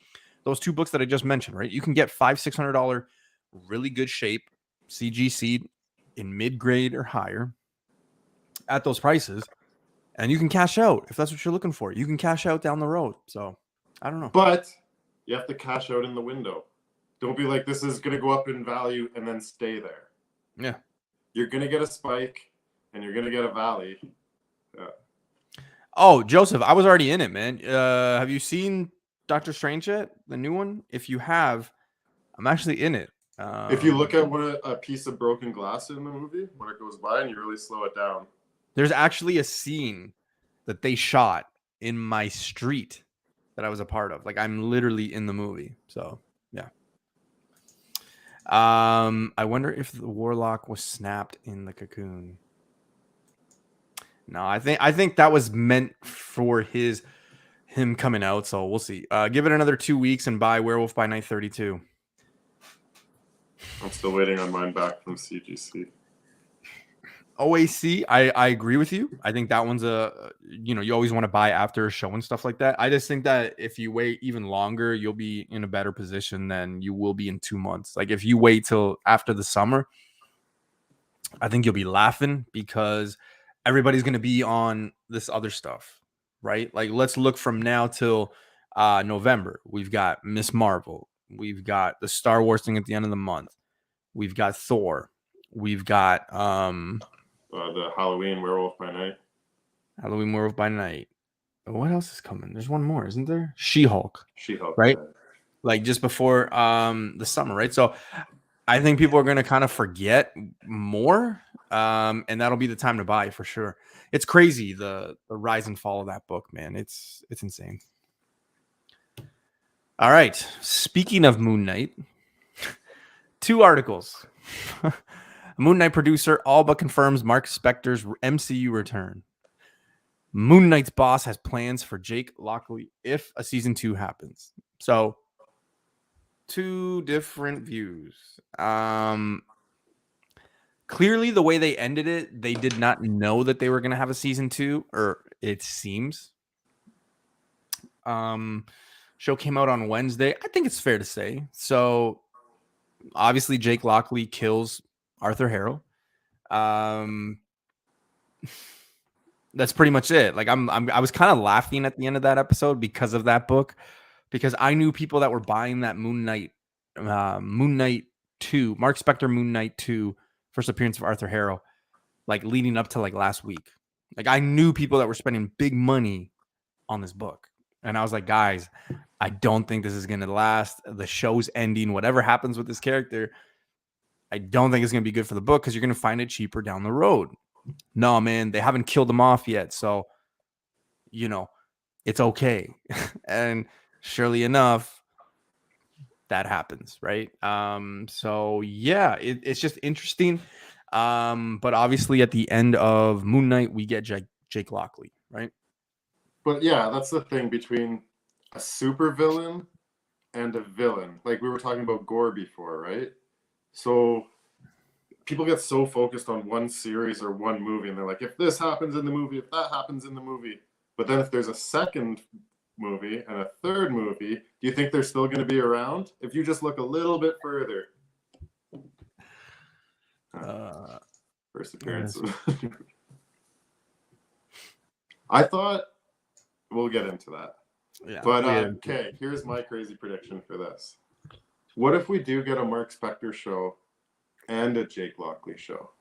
those 2 books that I just mentioned, right? You can get $500-$600 really good shape CGC in mid-grade or higher at those prices, and you can cash out if that's what you're looking for. You can cash out down the road. So I don't know, but you have to cash out in the window. Don't be like, this is going to go up in value and then stay there. Yeah, you're going to get a spike and you're going to get a valley. Yeah. Oh, Joseph, I was already in it, man. Have you seen Doctor Strange yet? The new one? If you have, I'm actually in it. If you look at what a piece of broken glass in the movie, when it goes by and you really slow it down. There's actually a scene that they shot in my street that I was a part of. Like, I'm literally in the movie. So, yeah. I wonder if the Warlock was snapped in the cocoon. No, I think that was meant for him coming out. So we'll see. Give it another 2 weeks and buy Werewolf by Night 32. I'm still waiting on mine back from CGC. OAC, I agree with you. I think that one's you always want to buy after a show and stuff like that. I just think that if you wait even longer, you'll be in a better position than you will be in 2 months. Like if you wait till after the summer, I think you'll be laughing because everybody's going to be on this other stuff, right? Like let's look from now till November. We've got Miss Marvel. We've got the Star Wars thing at the end of the month. We've got Thor. We've got the Halloween Werewolf by Night. Halloween Werewolf by Night. What else is coming? There's one more, isn't there? She-Hulk. She-Hulk, right? Yeah. Like just before the summer, right? So I think people are going to kind of forget more, and that'll be the time to buy for sure. It's crazy the rise and fall of that book, man. It's insane. All right. Speaking of Moon Knight, 2 articles. Moon Knight producer all but confirms Mark Spector's MCU return. Moon Knight's boss has plans for Jake Lockley if a season 2 happens. So 2 different views. Clearly the way they ended it, they did not know that they were going to have a season 2, or it seems. Show came out on Wednesday. I think it's fair to say. So obviously Jake Lockley kills Arthur Harrow. That's pretty much it. Like I was kind of laughing at the end of that episode because of that book, because I knew people that were buying that Moon Knight 2, Mark Spector Moon Knight 2 first appearance of Arthur Harrow, like leading up to like last week. Like I knew people that were spending big money on this book. And I was like, guys, I don't think this is going to last. The show's ending. Whatever happens with this character, I don't think it's going to be good for the book because you're going to find it cheaper down the road. No, man, they haven't killed him off yet. So, it's okay. And surely enough, that happens, right? So, yeah, it's just interesting. But obviously at the end of Moon Knight, we get Jake Lockley, right? But yeah, that's the thing between a super villain and a villain. Like we were talking about Gore before, right? So people get so focused on one series or one movie, and they're like, if this happens in the movie, if that happens in the movie. But then if there's a second movie and a third movie, do you think they're still going to be around? If you just look a little bit further. First appearance. Yes. I thought we'll get into that. Yeah, but okay, here's my crazy prediction for this. What if we do get a Mark Spector show and a Jake Lockley show?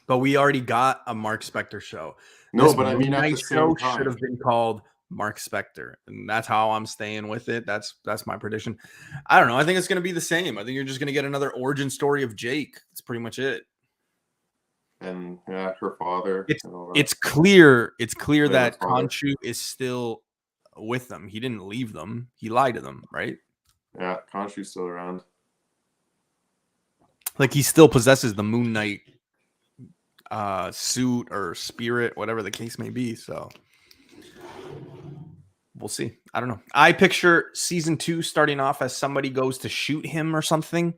But we already got a Mark Spector show. No, this but I mean, at the same time, should have been called Mark Spector, and that's how I'm staying with it. That's my prediction. I don't know. I think it's going to be the same. I think you're just going to get another origin story of Jake. That's pretty much it. And yeah, her father. It's clear. It's clear that Khonshu is still with them. He didn't leave them. He lied to them, right? Yeah, Khonshu's still around. Like he still possesses the Moon Knight suit or spirit, whatever the case may be. So we'll see. I don't know. I picture season 2 starting off as somebody goes to shoot him or something.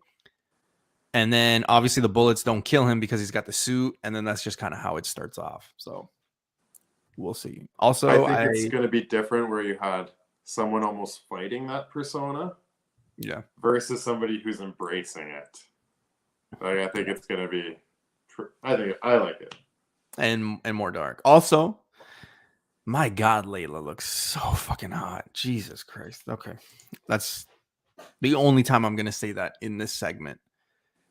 And then obviously the bullets don't kill him because he's got the suit. And then that's just kind of how it starts off. So we'll see. Also, I think it's going to be different where you had someone almost fighting that persona. Yeah. Versus somebody who's embracing it. Like, I think it's going to be, I like it. And more dark. Also, my God, Layla looks so fucking hot. Jesus Christ. Okay. That's the only time I'm going to say that in this segment.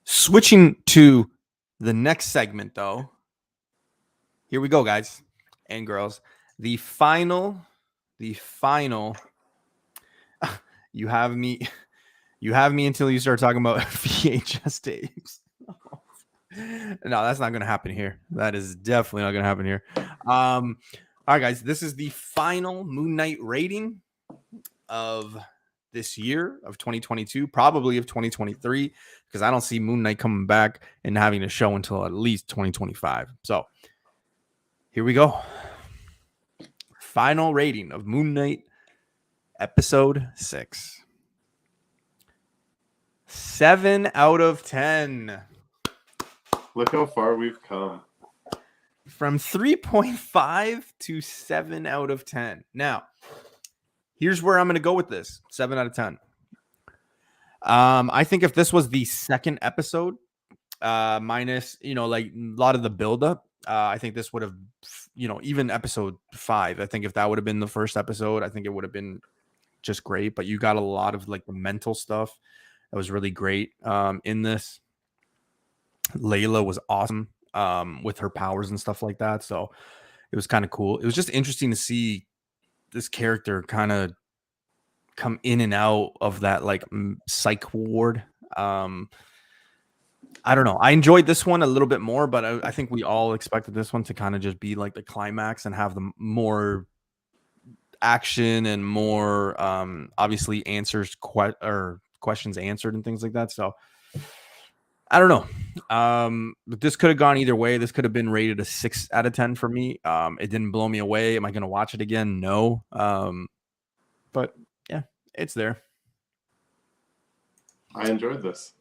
Switching to the next segment, though. Here we go, guys and girls. The final. You have me until you start talking about VHS tapes. No, that's not going to happen here. That is definitely not going to happen here. All right, guys. This is the final Moon Knight rating of this year of 2022, probably of 2023, because I don't see Moon Knight coming back and having a show until at least 2025. So here we go. Final rating of Moon Knight episode 6. 7 out of 10. Look how far we've come. from 3.5 to 7 out of 10. Now, here's where I'm going to go with this. 7 out of 10. I think if this was the second episode, minus, like a lot of the buildup, I think this would have, even episode 5, I think if that would have been the first episode, I think it would have been just great. But you got a lot of like the mental stuff that was really great in this. Layla was awesome with her powers and stuff like that. So it was kind of cool. It was just interesting to see this character kind of come in and out of that like psych ward. I don't know. I enjoyed this one a little bit more, but I think we all expected this one to kind of just be like the climax and have the more action and more obviously questions answered and things like that. So I don't know. But this could have gone either way. This could have been rated a 6 out of 10 for me. It didn't blow me away. Am I going to watch it again? No. But yeah, it's there. I enjoyed this.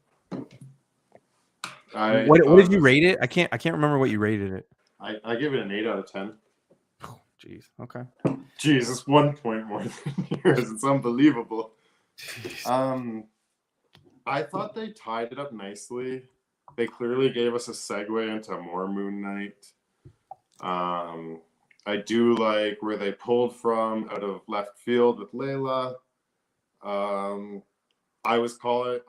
What did you rate it? I can't remember what you rated it. I gave it an 8 out of 10. Jeez. Okay. Jeez, it's 1 point more than yours. It's unbelievable. I thought they tied it up nicely. They clearly gave us a segue into more Moon Knight. I do like where they pulled from out of left field with Layla. I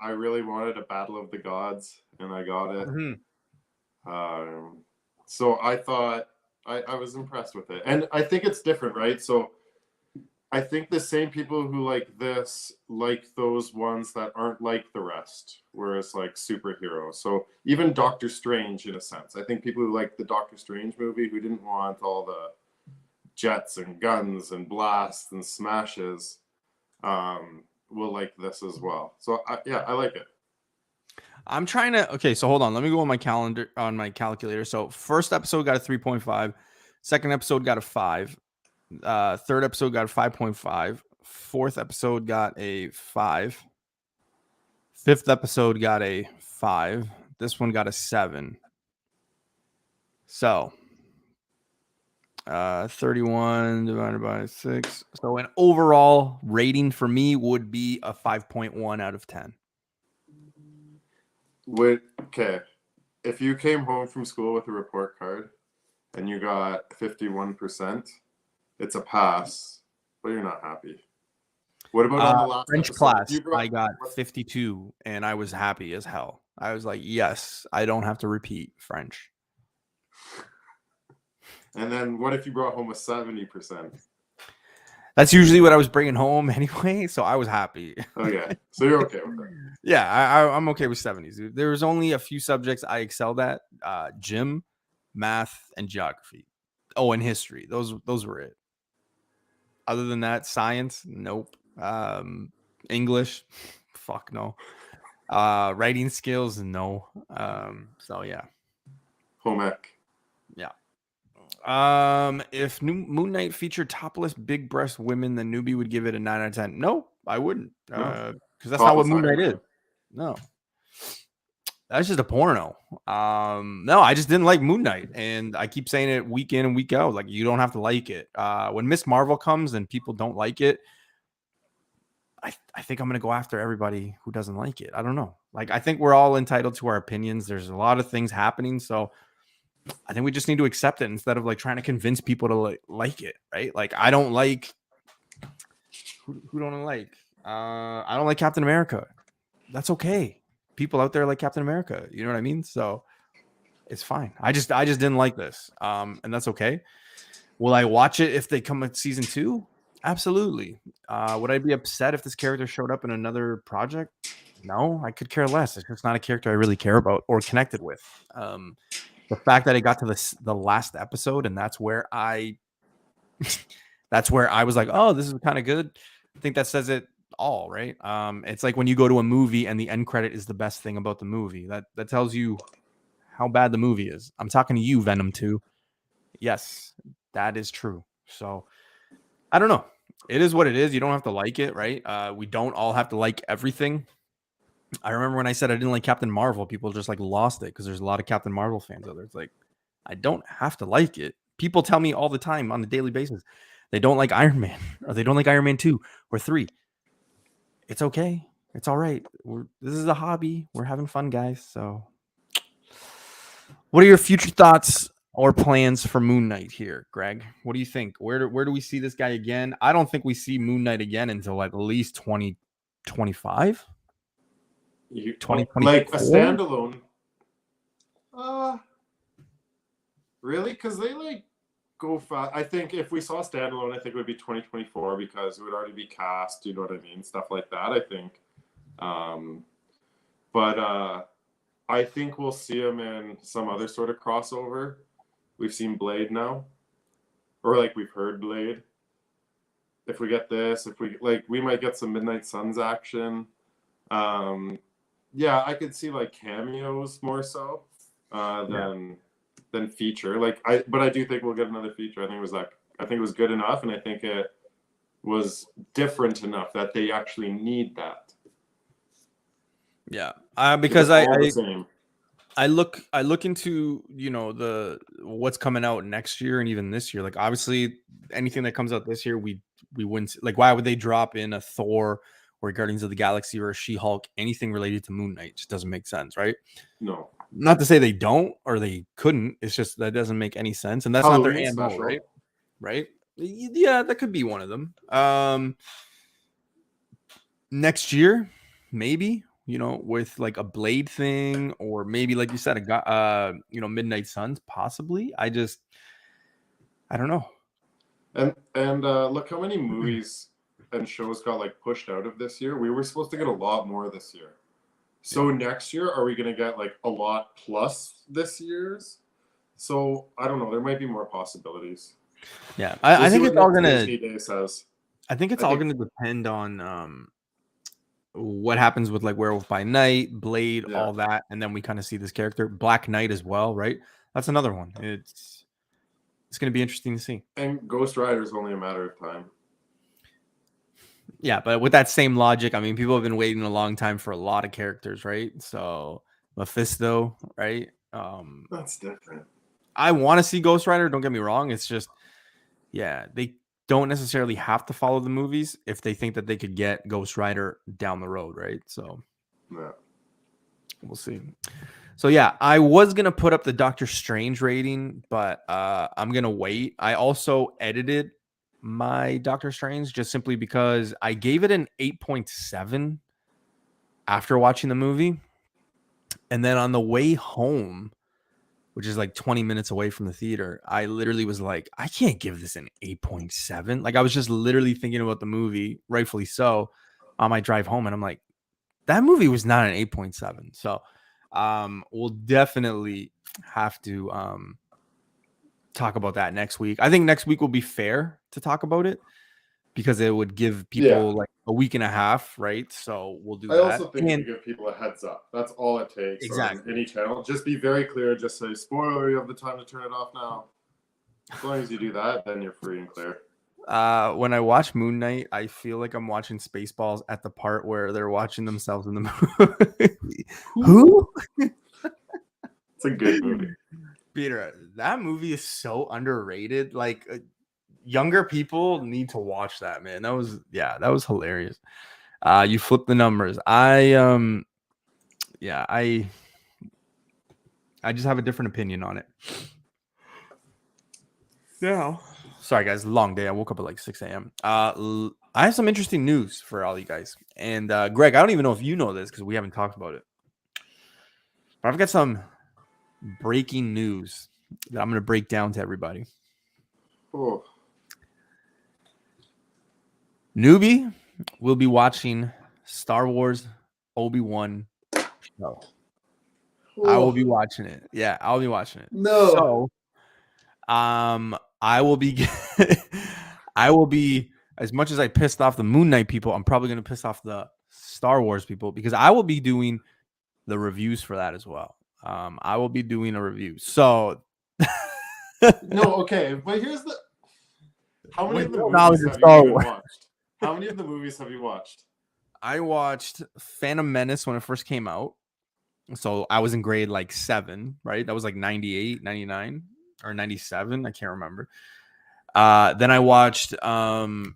really wanted a Battle of the Gods, and I got it. Mm-hmm. So I thought I was impressed with it. And I think it's different, right? So I think the same people who like this like those ones that aren't like the rest, where it's like superheroes. So even Doctor Strange, in a sense. I think people who like the Doctor Strange movie, who didn't want all the jets and guns and blasts and smashes, will like this as well. So I like it. I'm trying to. Okay, so hold on. Let me go on my calculator. So first episode got a 3.5. Second episode got a 5. Third episode got a 5.5. Fourth episode got a 5. Fifth episode got a 5. This one got a 7. So 31 divided by 6. So an overall rating for me would be a 5.1 out of 10. Okay, if you came home from school with a report card and you got 51%, it's a pass, but you're not happy. What about on the last French episode? class? I got 52 and I was happy as hell. I was like, yes, I don't have to repeat French. And then what if you brought home a 70%? That's usually what I was bringing home anyway, so I was happy. Okay, so you're okay with that? Yeah, I'm okay with 70s. There was only a few subjects I excelled at: gym, math, and geography. Oh, and history. Those were it. Other than that, science, nope. English, fuck no. Writing skills, no. So yeah. Home ec. Yeah. If Moon Knight featured topless big breast women, then Newbie would give it a 9 out of 10. No, I wouldn't. Because that's not what Moon Knight is. No. That's just a porno. No, I just didn't like Moon Knight. And I keep saying it week in and week out. Like, you don't have to like it. When Miss Marvel comes and people don't like it, I think I'm going to go after everybody who doesn't like it. I don't know. Like, I think we're all entitled to our opinions. There's a lot of things happening. So I think we just need to accept it instead of like trying to convince people to like it. Right. Like, I don't like, who don't I like? I don't like Captain America. That's okay. People out there like Captain America. You know what I mean? So it's fine. I just didn't like this. And that's okay. Will I watch it if they come with season 2? Absolutely. Would I be upset if this character showed up in another project? No, I could care less. It's just not a character I really care about or connected with. The fact that it got to the last episode and that's where I was like, oh, this is kind of good. I think that says it all, right? It's like when you go to a movie and the end credit is the best thing about the movie. That tells you how bad the movie is. I'm talking to you, Venom 2. Yes, that is true. So I don't know. It is what it is. You don't have to like it, right? We don't all have to like everything. I remember when I said I didn't like Captain Marvel, people just like lost it because there's a lot of Captain Marvel fans out there. It's like, I don't have to like it. People tell me all the time on a daily basis they don't like Iron Man or they don't like Iron Man 2 or 3. It's okay. It's all right. This is a hobby. We're having fun, guys. So, what are your future thoughts or plans for Moon Knight here, Greg? What do you think? Where do we see this guy again? I don't think we see Moon Knight again until at least 2025. 2024? Like a standalone. Really? Because they like go fast. I think if we saw a standalone, I think it would be 2024 because it would already be cast. You know what I mean? Stuff like that. I think. But I think we'll see him in some other sort of crossover. We've seen Blade now, or like we've heard Blade. If we get this, we might get some Midnight Suns action. Yeah, I could see like cameos more so than feature. But I do think we'll get another feature. I think it was good enough, and I think it was different enough that they actually need that. Yeah, because I look into what's coming out next year and even this year. Like obviously anything that comes out this year, we wouldn't like. Why would they drop in a Thor or Guardians of the Galaxy or a She-Hulk? Anything related to Moon Knight just doesn't make sense, right? No, not to say they don't or they couldn't. It's just that doesn't make any sense, and that's Halloween not their MO, right? Right? Yeah, that could be one of them. Next year, maybe. With like a Blade thing, or maybe like you said, Midnight Suns, possibly. I don't know. And look how many movies and shows got like pushed out of this year. We were supposed to get a lot more this year. So next year, are we going to get like a lot plus this year's? So I don't know. There might be more possibilities. Yeah, I think it's all going to. I think it's all going to depend on what happens with like Werewolf by Night, Blade, all that, and then we kind of see this character Black Knight as well, right? That's another one. It's going to be interesting to see. And Ghost Rider is only a matter of time. Yeah, but with that same logic, I mean, people have been waiting a long time for a lot of characters, right? So Mephisto, right? That's different. I want to see Ghost Rider. Don't get me wrong. It's just, they don't necessarily have to follow the movies if they think that they could get Ghost Rider down the road, right? So we'll see. So I was gonna put up the Doctor Strange rating, but I'm gonna wait. I also edited my Doctor Strange just simply because I gave it an 8.7 after watching the movie, and then on the way home, which is like 20 minutes away from the theater, I literally was like, I can't give this an 8.7. Like I was just literally thinking about the movie, rightfully so, on my drive home. And I'm like, that movie was not an 8.7. So we'll definitely have to talk about that next week. I think next week will be fair to talk about it because it would give people like a week and a half, right? So we'll do that. I also think you give people a heads up. That's all it takes. Exactly. On any channel. Just be very clear. Just say, spoiler, you have the time to turn it off now. As long as you do that, then you're free and clear. When I watch Moon Knight, I feel like I'm watching Spaceballs at the part where they're watching themselves in the movie. Who? It's a good movie. Peter, that movie is so underrated. Like younger people need to watch that, man. That was hilarious. You flip the numbers. I just have a different opinion on it. Yeah. Sorry guys, long day. I woke up at like 6 a.m. I have some interesting news for all you guys. And Greg, I don't even know if you know this because we haven't talked about it. But I've got some breaking news that I'm going to break down to everybody. Oh. Newbie will be watching Star Wars Obi-Wan show. Oh. I will be watching it. Yeah, I'll be watching it. No. So, I will be as much as I pissed off the Moon Knight people, I'm probably going to piss off the Star Wars people because I will be doing the reviews for that as well. I will be doing a review. So no, okay, but here's the how many of the movies have you watched? How many of the movies have you watched? I watched Phantom Menace when it first came out. So I was in grade like 7, right? That was like 98, 99. or 97. I can't remember. Then I watched the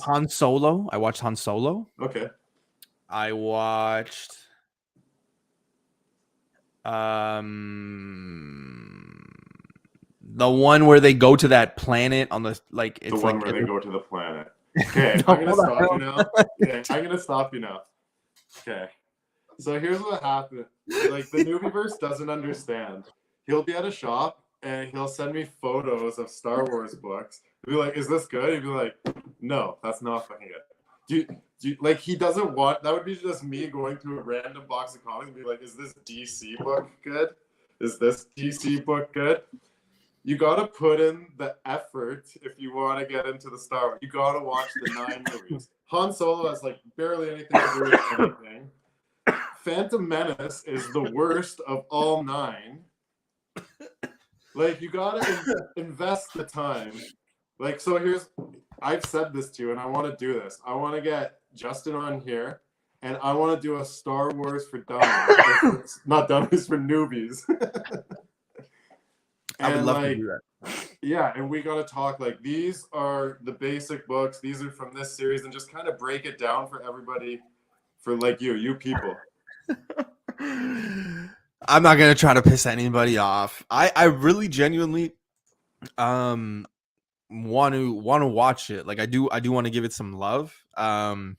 Han Solo. I watched Han Solo. Okay. I watched the one where they go to that planet on the like it's the one like where they go to the planet. Okay, I'm gonna stop you now. Okay, I'm gonna stop you now. Okay. So here's what happened. Like the Newbieverse doesn't understand. He'll be at a shop and he'll send me photos of Star Wars books. He'll be like, "Is this good?" He'd be like, "No, that's not fucking good." Do you, like he doesn't want that would be just me going through a random box of comics and be like, "Is this DC book good? Is this DC book good?" You gotta put in the effort if you want to get into the Star Wars. You gotta watch the 9 movies. Han Solo has like barely anything to do with anything. Phantom Menace is the worst of all 9. Like you gotta invest the time. Like so, I've said this to you, and I want to do this. I want to get Justin on here, and I want to do a Star Wars for dummies, not dummies for newbies. I would love to do that. Yeah, and we got to talk like these are the basic books. These are from this series, and just kind of break it down for everybody, for like you people. I'm not gonna try to piss anybody off. I really genuinely want to watch it. Like I do want to give it some love. Now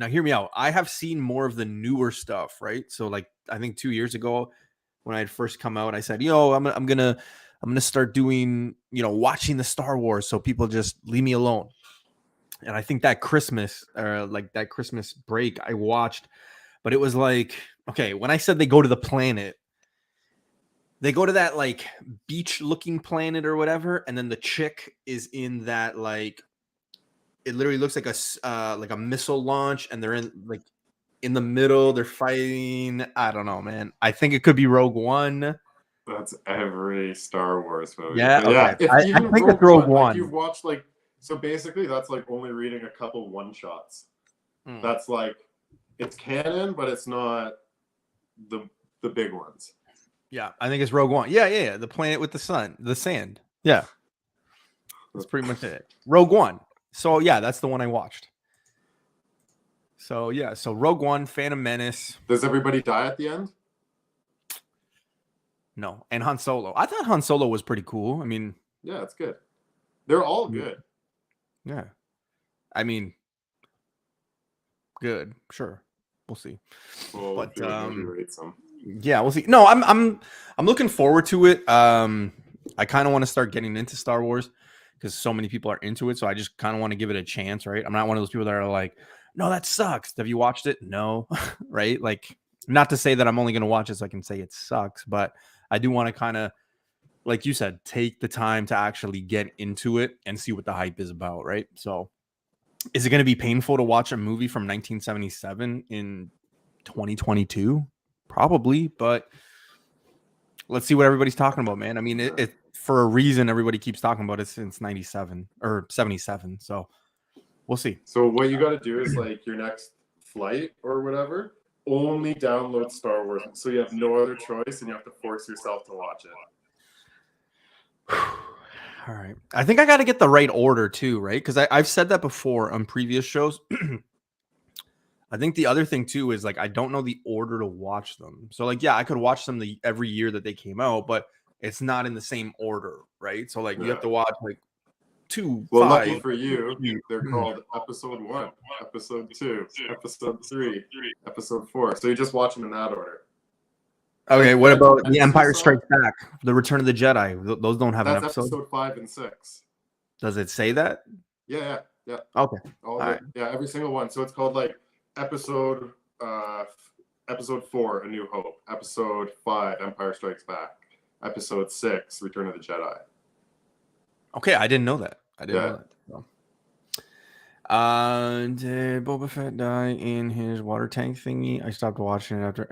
hear me out. I have seen more of the newer stuff, right? So like I think 2 years ago when I had first come out, I said, I'm gonna start doing, watching the Star Wars so people just leave me alone. And I think that Christmas that Christmas break I watched, but it was like, okay, when I said they go to the planet, they go to that like beach looking planet or whatever, and then the chick is in that like it literally looks like a missile launch, and they're in the middle, they're fighting. I don't know, man. I think it could be Rogue One. That's every Star Wars movie. Yeah, okay. If I think it's Rogue One. Like you've watched so basically that's like only reading a couple one shots. That's like it's canon, but it's not the big ones. Yeah, I think it's Rogue One. Yeah. The planet with the sand. Yeah, that's pretty much it. Rogue One. So yeah, that's the one I watched. So yeah, so Rogue One, Phantom Menace. Does everybody die at the end? No, and Han Solo. I thought Han Solo was pretty cool. I mean, yeah, it's good. They're all good. Yeah, I mean, good. Sure, we'll see. Well, but rate some. Yeah, we'll see. No, I'm looking forward to it. I kind of want to start getting into Star Wars because so many people are into it. So I just kind of want to give it a chance, right? I'm not one of those people that are like, no, that sucks. Have you watched it? No, right? Like, not to say that I'm only going to watch it so I can say it sucks, but I do want to kind of, like you said, take the time to actually get into it and see what the hype is about, right? So is it going to be painful to watch a movie from 1977 in 2022? Probably, but let's see what everybody's talking about, man. I mean, it for a reason everybody keeps talking about it since 97 or 77. So we'll see. So what you got to do is like your next flight or whatever, only download Star Wars. So you have no other choice and you have to force yourself to watch it. All right. I think I got to get the right order too, right? Because I've said that before on previous shows. I think the other thing too is like I don't know the order to watch them. So like, yeah, I could watch them every year that they came out, but it's not in the same order, right? So like you have to watch like 2, well, 5. Lucky for you, they're called Episode 1, Episode 2, Episode 3, Episode 4. So you just watch them in that order. Okay, what about The Empire Strikes Back, The Return of the Jedi? Those don't have an episode. That's episode 5 and 6. Does it say that? Yeah. Okay. All right. Yeah, every single one. So it's called like episode 4, A New Hope. Episode 5, Empire Strikes Back. Episode 6, Return of the Jedi. Okay, I didn't know that. Know that. So. Did Boba Fett die in his water tank thingy? I stopped watching it after.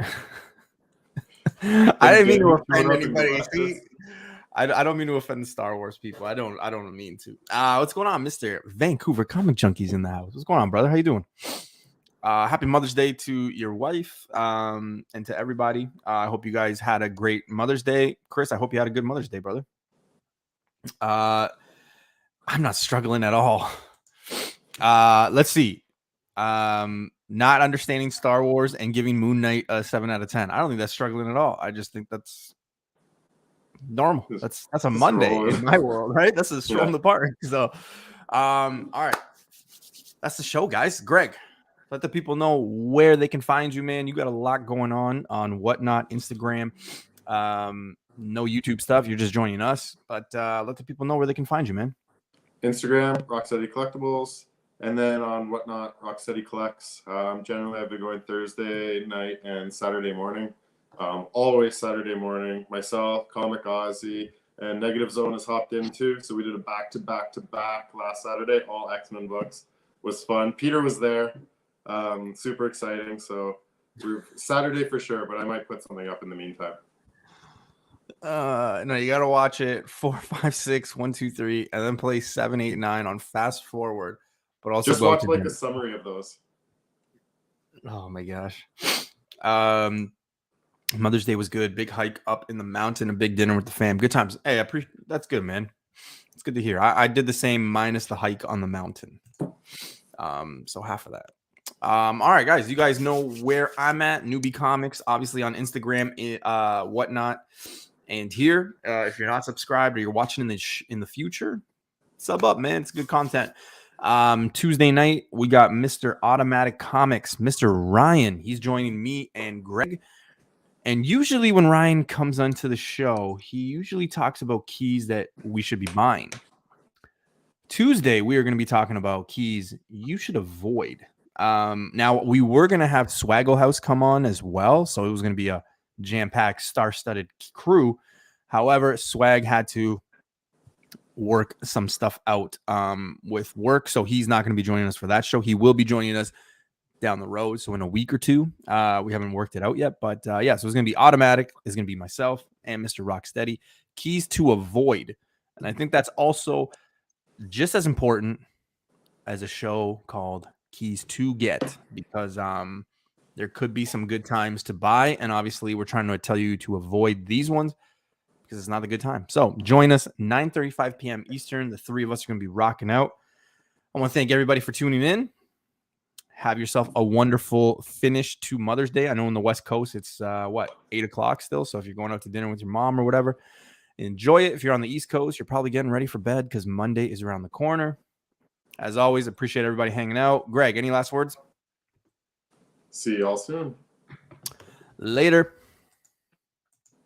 I didn't mean to offend anybody. See, I don't mean to offend the Star Wars people. I don't mean to. What's going on, Mr. Vancouver Comic Junkies in the house? What's going on, brother? How you doing? happy Mother's Day to your wife and to everybody. I hope you guys had a great Mother's Day. Chris, I hope you had a good Mother's Day, brother. I'm not struggling at all. Let's see. Not understanding Star Wars and giving Moon Knight a 7 out of 10. I don't think that's struggling at all. I just think that's normal. That's a Monday in my world, right? That's a stroll in the park. So, all right. That's the show, guys. Greg, let the people know where they can find you, man. You got a lot going on Whatnot, Instagram, no YouTube stuff. You're just joining us, but let the people know where they can find you, man. Instagram, Rocksteady Collectibles, and then on Whatnot, Rocksteady Collects. Generally, I've been going Thursday night and Saturday morning. Always Saturday morning. Myself, Comic Ozzy, and Negative Zone has hopped in too. So we did a back-to-back last Saturday, all X-Men books. Was fun. Peter was there. Super exciting. So we're Saturday for sure, but I might put something up in the meantime. No, you gotta watch it 4, 5, 6, 1, 2, 3, and then play 7, 8, 9 on fast forward. But also just watch like a summary of those. Oh my gosh. Mother's Day was good. Big hike up in the mountain, a big dinner with the fam. Good times. Hey, that's good, man. It's good to hear. I did the same minus the hike on the mountain. So half of that. All right, guys. You guys know where I'm at. Newbie Comics, obviously on Instagram, Whatnot, and here. If you're not subscribed or you're watching in the future, sub up, man. It's good content. Tuesday night we got Mr. Automatic Comics, Mr. Ryan. He's joining me and Greg. And usually when Ryan comes onto the show, he usually talks about keys that we should be buying. Tuesday, we are going to be talking about keys you should avoid. Now, we were going to have Swaggle House come on as well, so it was going to be a jam-packed, star-studded crew. However, Swag had to work some stuff out with work, so he's not going to be joining us for that show. He will be joining us down the road, so in a week or two. We haven't worked it out yet, but yeah, so it's going to be Automatic. It's going to be myself and Mr. Rocksteady. Keys to avoid, and I think that's also just as important as a show called Keys to Get, because there could be some good times to buy, and obviously we're trying to tell you to avoid these ones because it's not a good time. So join us 9:35 p.m. Eastern. The three of us are going to be rocking out. I want to thank everybody for tuning in. Have yourself a wonderful finish to Mother's Day. I know on the West Coast it's 8 o'clock still, so if you're going out to dinner with your mom or whatever, enjoy it. If you're on the East Coast, you're probably getting ready for bed because Monday is around the corner. As always, appreciate everybody hanging out. Greg, any last words? See y'all soon. Later.